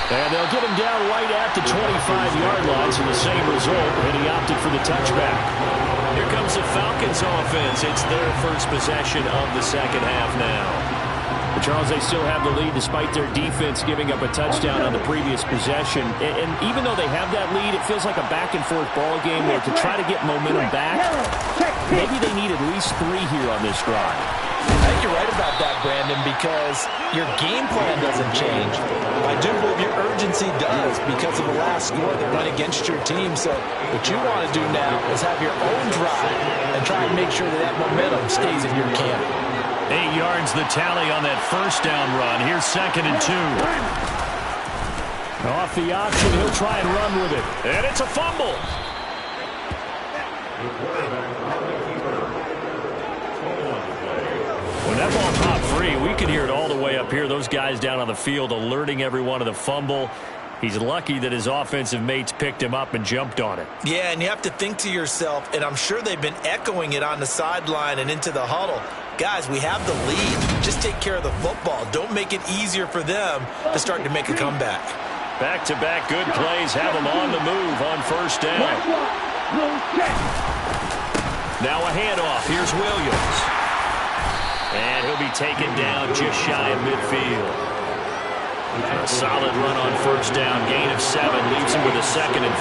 And they'll get him down right at the 25-yard line, so the same result, and he opted for the touchback. Here comes the Falcons offense. It's their first possession of the second half now. But Charles, they still have the lead despite their defense giving up a touchdown on the previous possession. And even though they have that lead, it feels like a back-and-forth ball game where to try to get momentum back, maybe they need at least 3 here on this drive. I think you're right about that, Brandon, because your game plan doesn't change. I do believe your urgency does because of the last score that went against your team. So what you want to do now is have your own drive and try and make sure that that momentum stays in your camp. 8 yards the tally on that first down run. Here's 2nd and 2. Off the option, he'll try and run with it. And it's a fumble. When that ball popped free, we could hear it all the way up here. Those guys down on the field alerting everyone of the fumble. He's lucky that his offensive mates picked him up and jumped on it. Yeah, and you have to think to yourself, and I'm sure they've been echoing it on the sideline and into the huddle. Guys, we have the lead. Just take care of the football. Don't make it easier for them to start to make a comeback. Back-to-back good plays have them on the move on first down. Now a handoff. Here's Williams. And he'll be taken down just shy of midfield. A solid run on first down. Gain of 7 leaves him with a 2nd and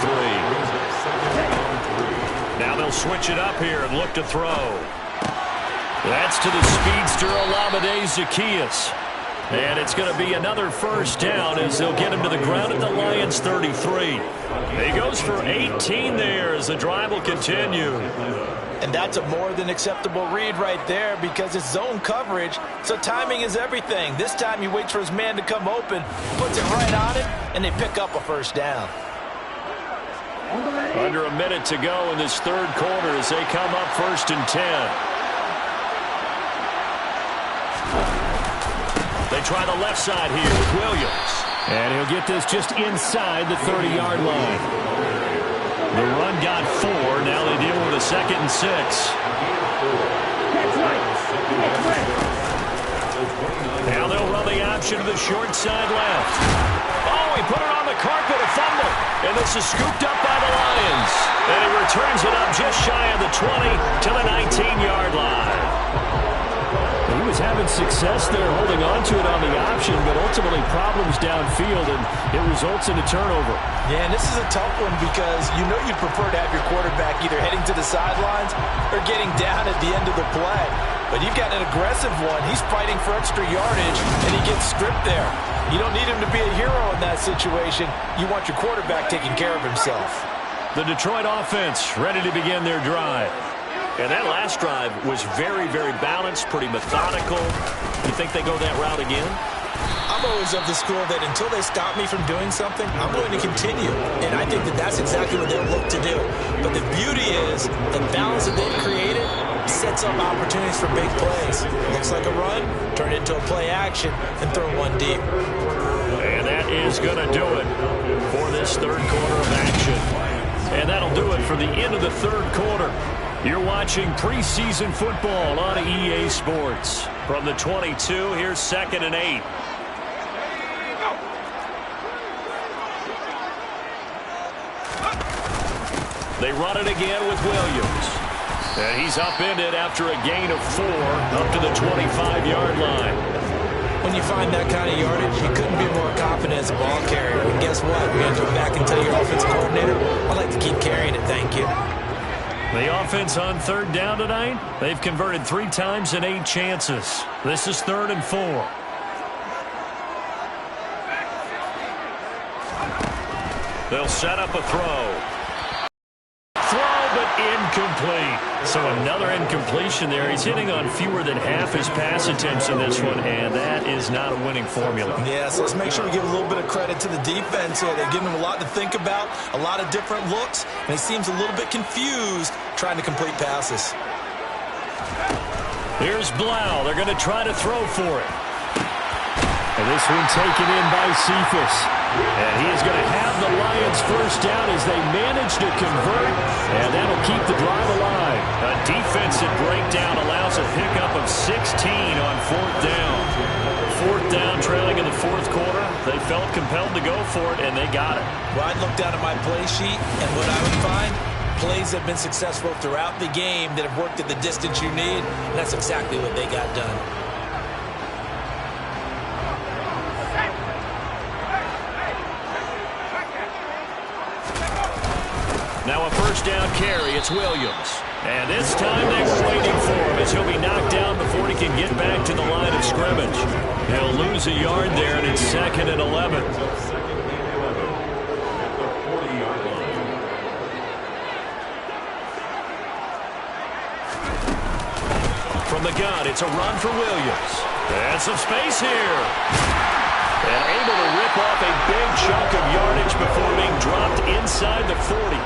3. Now they'll switch it up here and look to throw. That's to the speedster Olamide Zaccheaus. And it's going to be another first down as they'll get him to the ground at the Lions' 33. He goes for 18 there as the drive will continue. And that's a more than acceptable read right there because it's zone coverage, so timing is everything. This time he waits for his man to come open, puts it right on it, and they pick up a first down. Under a minute to go in this third quarter as they come up 1st and 10. They try the left side here with Williams. And he'll get this just inside the 30-yard line. The run got 4. Now they deal with a 2nd and 6. Now they'll run the option to the short side left. Oh, he put it on the carpet, a fumble. And this is scooped up by the Lions. And he returns it up just shy of the 20 to the 19-yard line. He was having success there holding on to it on the option, but ultimately problems downfield, and it results in a turnover. Yeah, and this is a tough one because you know you'd prefer to have your quarterback either heading to the sidelines or getting down at the end of the play. But you've got an aggressive one. He's fighting for extra yardage, and he gets stripped there. You don't need him to be a hero in that situation. You want your quarterback taking care of himself. The Detroit offense ready to begin their drive. And that last drive was very, very balanced, pretty methodical. You think they go that route again? I'm always of the school that until they stop me from doing something, I'm going to continue. And I think that that's exactly what they'll look to do. But the beauty is the balance that they've created sets up opportunities for big plays. Looks like a run, turn it into a play action, and throw one deep. And that is going to do it for this third quarter of action. And that'll do it for the end of the third quarter. You're watching preseason football on EA Sports. From the 22, here's 2nd and 8. They run it again with Williams. And he's upended after a gain of 4 up to the 25-yard line. When you find that kind of yardage, you couldn't be more confident as a ball carrier. And guess what? You're going to go back and tell your offensive coordinator, I'd like to keep carrying it, thank you. The offense on third down tonight, they've converted 3 times in 8 chances. This is 3rd and 4. They'll set up a throw. But incomplete. So another incompletion there. He's hitting on fewer than half his pass attempts in this one, and that is not a winning formula. Yeah, so let's make sure we give a little bit of credit to the defense here. They're giving him a lot to think about, a lot of different looks, and he seems a little bit confused trying to complete passes. Here's Blau. They're going to try to throw for it. And this one taken in by Cephas. And he is going to have the Lions first down as they manage to convert, and that'll keep the drive alive. A defensive breakdown allows a pickup of 16 on 4th down. 4th down, trailing in the 4th quarter. They felt compelled to go for it, and they got it. Well, I'd look down at my play sheet, and what I would find, plays have been successful throughout the game that have worked at the distance you need, and that's exactly what they got done. Now a first down carry. It's Williams. And this time they were waiting for him as he'll be knocked down before he can get back to the line of scrimmage. He'll lose a yard there, and it's 2nd and 11. From the gun, it's a run for Williams. And some space here. And able to rip off a big chunk of yardage before being dropped inside the 40.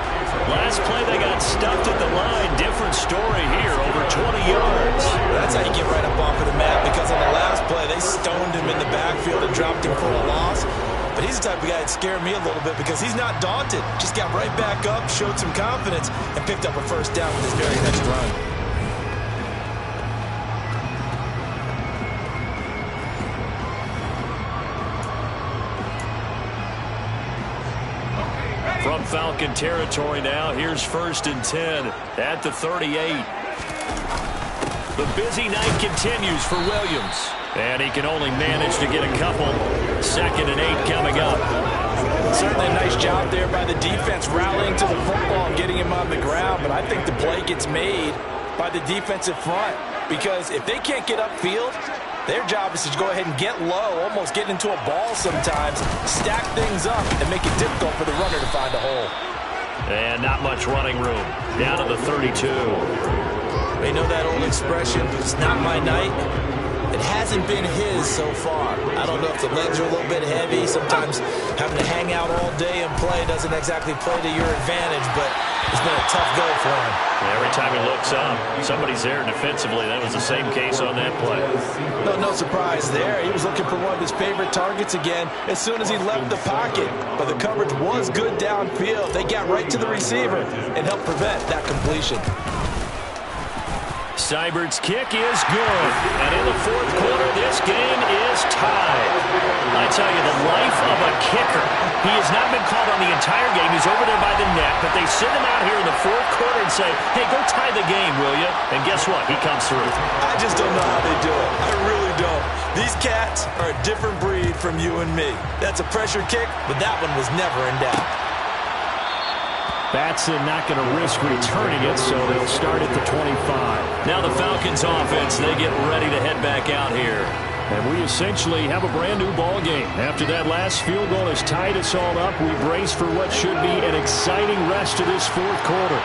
Last play, they got stuffed at the line. Different story here, over 20 yards. That's how you get right up off of the mat, because on the last play, they stoned him in the backfield and dropped him for a loss. But he's the type of guy that scared me a little bit because he's not daunted. Just got right back up, showed some confidence, and picked up a first down with his very next run. From Falcon territory now, here's 1st and 10 at the 38. The busy night continues for Williams, and he can only manage to get a couple. 2nd and 8 coming up. Certainly a nice job there by the defense rallying to the football and getting him on the ground, but I think the play gets made by the defensive front, because if they can't get upfield, their job is to go ahead and get low, almost get into a ball sometimes, stack things up, and make it difficult for the runner to find a hole. And not much running room. Down to the 32. They know that old expression, it's not my night. It hasn't been his so far. I don't know if the legs are a little bit heavy. Sometimes having to hang out all day and play doesn't exactly play to your advantage, but it's been a tough go for him. Every time he looks up, somebody's there defensively. That was the same case on that play. No surprise there. He was looking for one of his favorite targets again as soon as he left the pocket. But the coverage was good downfield. They got right to the receiver and helped prevent that completion. Seibert's kick is good. And in the 4th quarter, this game is tied. I tell you, the life of a kicker. He has not been called on the entire game. He's over there by the net, but they send him out here in the 4th quarter and say, hey, go tie the game, will you? And guess what? He comes through. I just don't know how they do it. I really don't. These cats are a different breed from you and me. That's a pressure kick, but that one was never in doubt. Batson not going to risk returning it, so they'll start at the 25. Now the Falcons offense, they get ready to head back out here. And we essentially have a brand-new ball game. After that last field goal has tied us all up, we brace for what should be an exciting rest of this 4th quarter.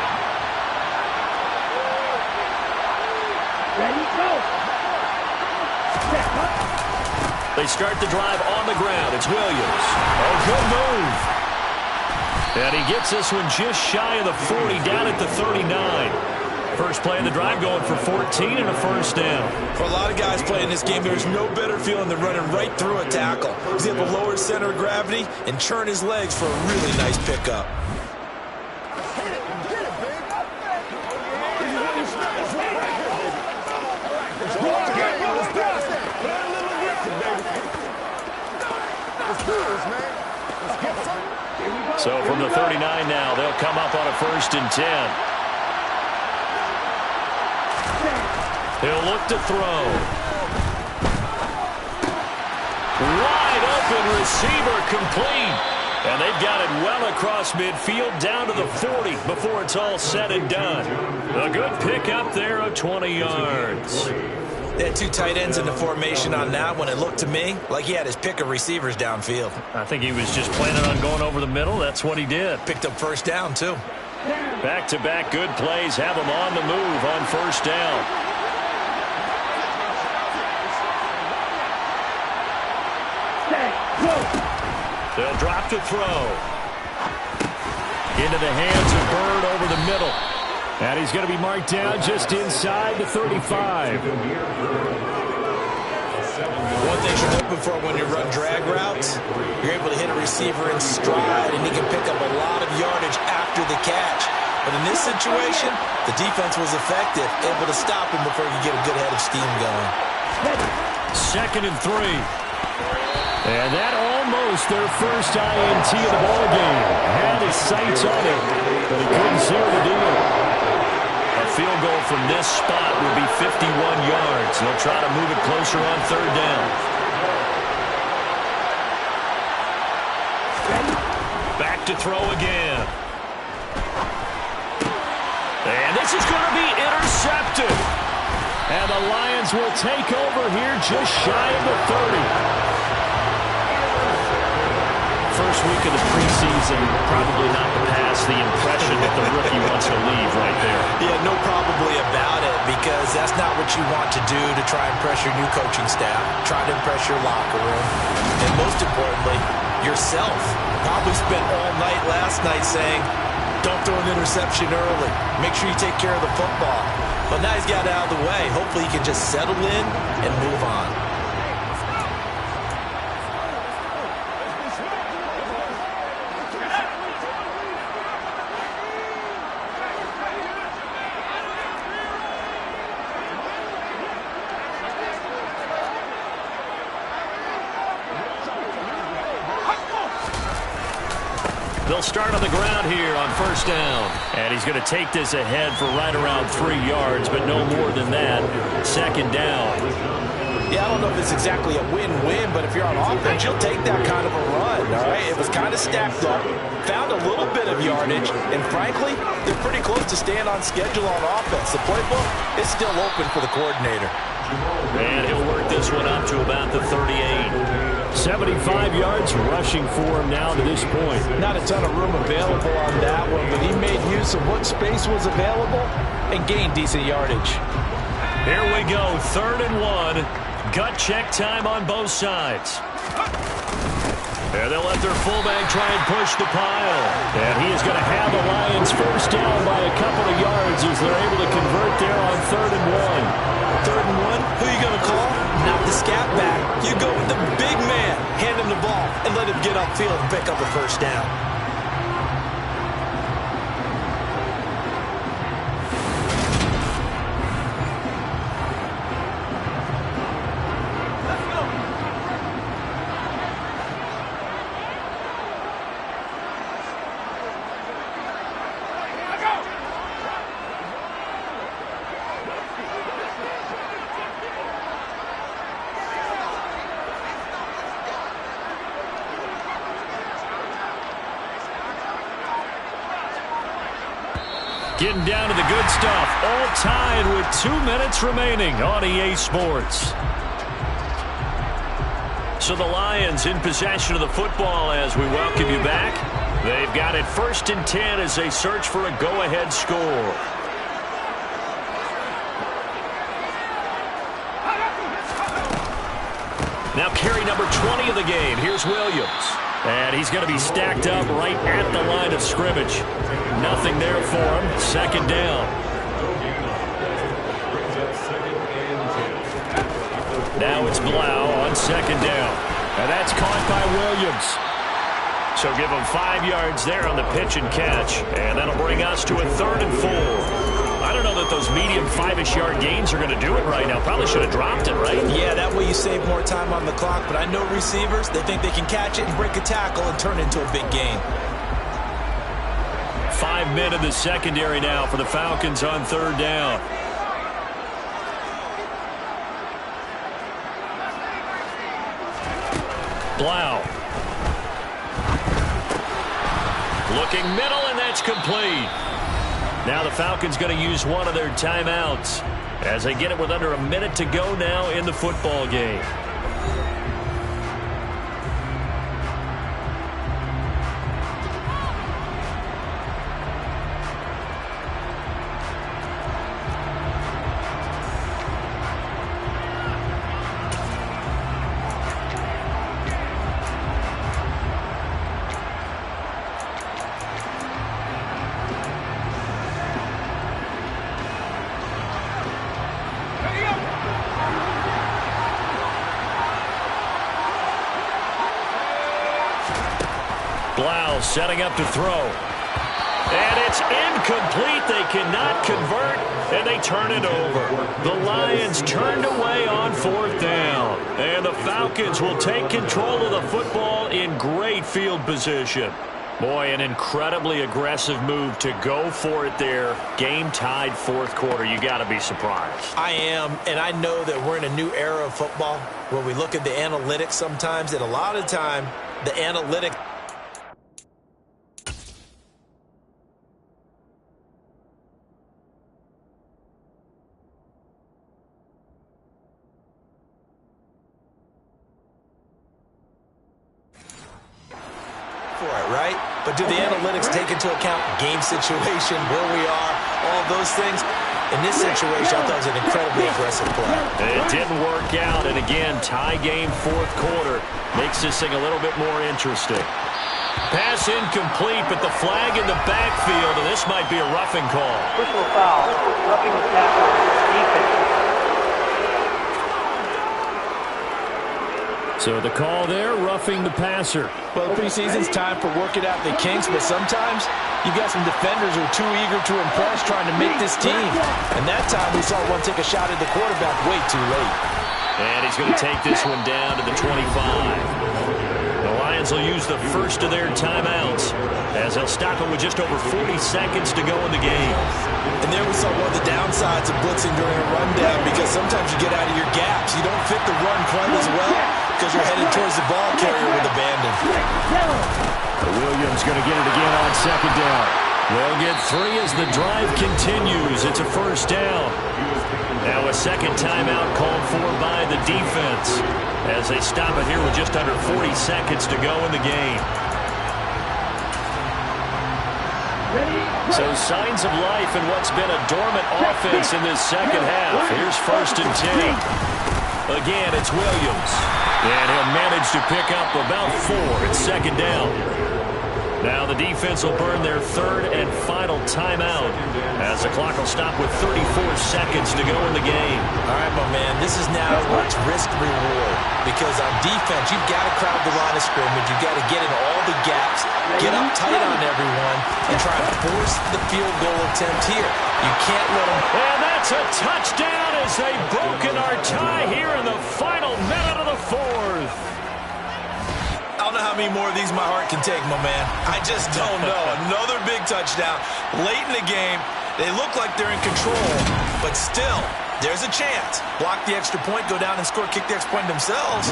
Ready, go! They start the drive on the ground. It's Williams. Oh, good move. And he gets this one just shy of the 40, down at the 39. First play of the drive going for 14 and a first down. For a lot of guys playing this game, there's no better feeling than running right through a tackle. He's able to lower his center of gravity and churn his legs for a really nice pickup. So from the 39 now, they'll come up on a 1st and 10. He'll look to throw. Wide open receiver complete. And they've got it well across midfield down to the 40 before it's all said and done. A good pickup there of 20 yards. They had two tight ends in the formation on that one. It looked to me like he had his pick of receivers downfield. I think he was just planning on going over the middle. That's what he did. Picked up first down, too. Back-to-back good plays have him on the move on first down. They'll drop to throw. Into the hands of Bird over the middle. And he's going to be marked down just inside the 35. One thing you're looking for when you run drag routes, you're able to hit a receiver in stride, and he can pick up a lot of yardage after the catch. But in this situation, the defense was effective, able to stop him before he could get a good head of steam going. 2nd and 3. And that almost their first INT of the ballgame. Had his sights on it, but he couldn't seal the deal. A field goal from this spot would be 51 yards. They'll try to move it closer on 3rd down. Back to throw again. And this is going to be intercepted. And the Lions will take over here just shy of the 30. First week of the preseason, probably not to pass the impression that the rookie wants to leave right there. Yeah, no probably about it, because that's not what you want to do to try and press your new coaching staff, try to impress your locker room, and most importantly, yourself. Probably spent all night last night saying, don't throw an interception early. Make sure you take care of the football. But now he's got it out of the way. Hopefully he can just settle in and move on. They'll start on the ground here on first down. And he's going to take this ahead for right around 3 yards, but no more than that. 2nd down. Yeah, I don't know if it's exactly a win-win, but if you're on offense, you'll take that kind of a run, all right? It was kind of stacked up, found a little bit of yardage, and frankly, they're pretty close to staying on schedule on offense. The playbook is still open for the coordinator. And he'll work this one up to about the 38. 75 yards rushing for him now to this point. Not a ton of room available on that one, but he made use of what space was available and gained decent yardage. Here we go, 3rd and 1. Gut check time on both sides. And they'll let their fullback try and push the pile. And he is going to have the Lions first down by a couple of yards as they're able to convert there on 3rd and 1. 3rd and 1, who are you going to call? Not the scat back. You go with the big man. Hand him the ball and let him get upfield and pick up a first down. Getting down to the good stuff. All tied with 2 minutes remaining on EA Sports. So the Lions in possession of the football as we welcome you back. They've got it 1st and 10 as they search for a go-ahead score. Now carry number 20 of the game. Here's Williams. And he's going to be stacked up right at the line of scrimmage. Nothing there for him. 2nd down. Now it's Blau on 2nd down. And that's caught by Williams. So give him 5 yards there on the pitch and catch. And that'll bring us to a 3rd and 4. I don't know that those medium 5-ish yard gains are going to do it right now. Probably should have dropped it, right? Yeah, that way you save more time on the clock. But I know receivers, they think they can catch it and break a tackle and turn it into a big gain. 5 men in the secondary now for the Falcons on 3rd down. Blau. Looking middle, and that's complete. Now the Falcons going to use one of their timeouts as they get it with under a minute to go now in the football game. Blau setting up to throw. And it's incomplete. They cannot convert, and they turn it over. The Lions turned away on 4th down. And the Falcons will take control of the football in great field position. Boy, an incredibly aggressive move to go for it there. Game tied 4th quarter. You got to be surprised. I am, and I know that we're in a new era of football where we look at the analytics sometimes, and a lot of time, the analytics right? But do the analytics take into account game situation, where we are, all of those things? In this situation, I thought it was an incredibly aggressive play. It didn't work out, and again, tie game 4th quarter makes this thing a little bit more interesting. Pass incomplete, but the flag in the backfield, and this might be a roughing call. Personal foul, roughing the tackle, defense. So the call there, roughing the passer. Well, the preseason's time for working out the kinks, but sometimes you've got some defenders who are too eager to impress trying to make this team. And that time we saw one take a shot at the quarterback way too late. And he's going to take this one down to the 25. The Lions will use the first of their timeouts as they'll stop it with just over 40 seconds to go in the game. And there we saw one of the downsides of blitzing during a rundown, because sometimes you get out of your gaps. You don't fit the run quite as well because you're headed towards the ball carrier with abandon. Williams going to get it again on 2nd down. They'll get 3 as the drive continues. It's a 1st down. Now a second timeout called for by the defense as they stop it here with just under 40 seconds to go in the game. So signs of life in what's been a dormant offense in this second half. Here's 1st and 10. Again, it's Williams. And he'll manage to pick up about 4 at 2nd down. Now the defense will burn their 3rd and final timeout as the clock will stop with 34 seconds to go in the game. All right, my man, this is now where it's risk-reward, because on defense, you've got to crowd the line of scrimmage. You've got to get in all the gaps, get up tight on everyone, and try to force the field goal attempt here. You can't let them... And that's a touchdown as they've broken our tie here in the final minute of the 4th. I don't know how many more of these my heart can take, my man. I just don't know. Another big touchdown. Late in the game, they look like they're in control, but still, there's a chance. Block the extra point, go down and score, kick the extra point themselves.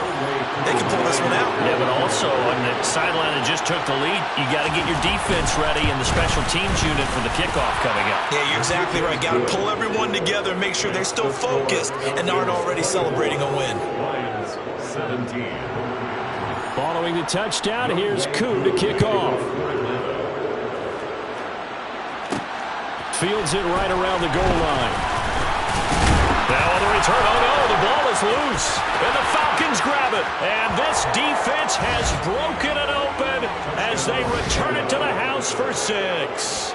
They can pull this one out. Yeah, but also on the sideline that just took the lead, you got to get your defense ready in the special teams unit for the kickoff coming up. Yeah, you're exactly right. Got to pull everyone together and make sure they're still focused and aren't already celebrating a win. Lions 17. Following the touchdown, here's Koo to kick off. Fields it right around the goal line. Now on the return, oh no, the ball is loose. And the Falcons grab it. And this defense has broken it open as they return it to the house for 6.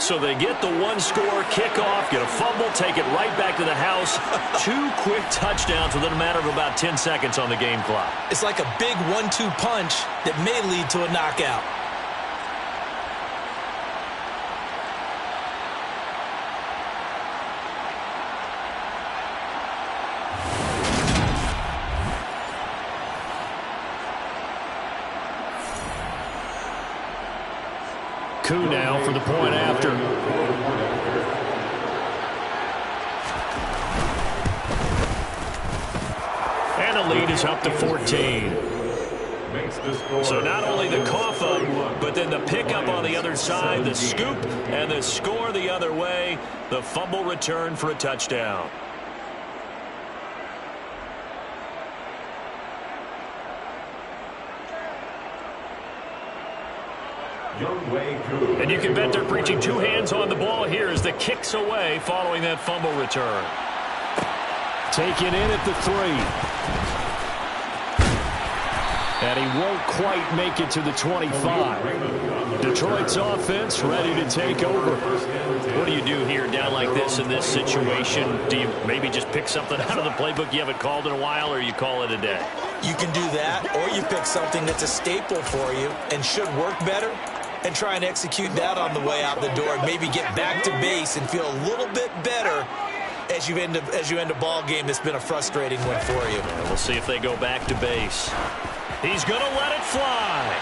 So they get the 1-score kickoff, get a fumble, take it right back to the house. 2 quick touchdowns within a matter of about 10 seconds on the game clock. It's like a big 1-2 punch that may lead to a knockout. Koo now for the point after. And a lead is up to 14. So not only the cough up, but then the pickup on the other side, the scoop, and the score the other way, the fumble return for a touchdown. And you can bet they're preaching two hands on the ball here as the kick's away following that fumble return. Taken in at the 3. And he won't quite make it to the 25. Detroit's offense ready to take over. What do you do here down like this in this situation? Do you maybe just pick something out of the playbook you haven't called in a while, or you call it a day? You can do that, or you pick something that's a staple for you and should work better and try and execute that on the way out the door and maybe get back to base and feel a little bit better as you end a ball game that's been a frustrating one for you. Yeah, we'll see if they go back to base. He's going to let it fly.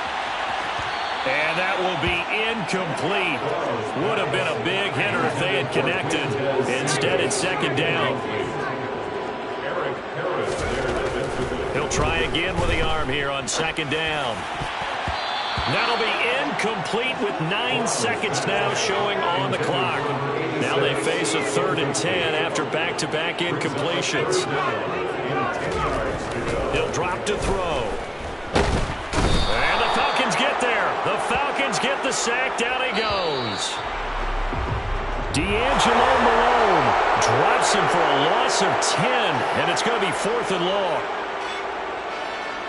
And that will be incomplete. Would have been a big hitter if they had connected. Instead, it's second down. He'll try again with the arm here on second down. That'll be incomplete with 9 seconds now showing on the clock. Now they face a 3rd and 10 after back-to-back incompletions. He'll drop to throw. And the Falcons get there. The Falcons get the sack. Down he goes. D'Angelo Malone Drops him for a loss of 10, and it's going to be 4th and long.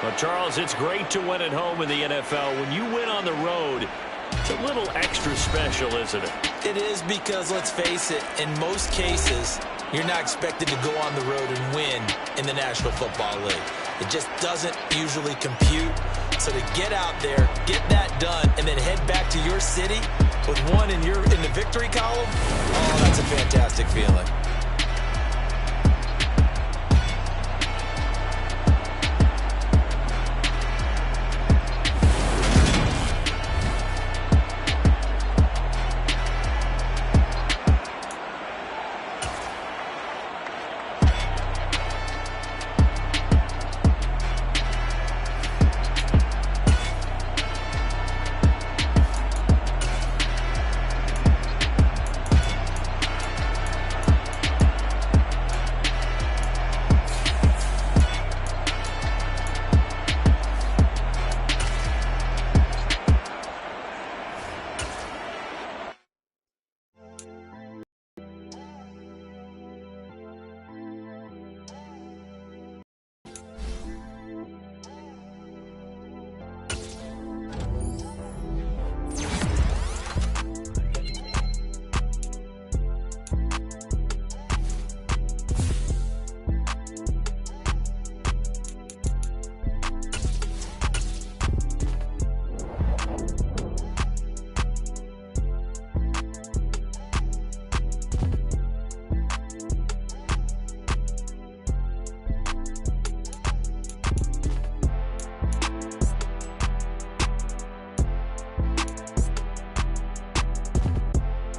Well, Charles, it's great to win at home in the NFL. When you win on the road, it's a little extra special, isn't it? It is, because, let's face it, in most cases, you're not expected to go on the road and win in the National Football League. It just doesn't usually compute. So to get out there, get that done, and then head back to your city with one in the victory column, oh, that's a fantastic feeling.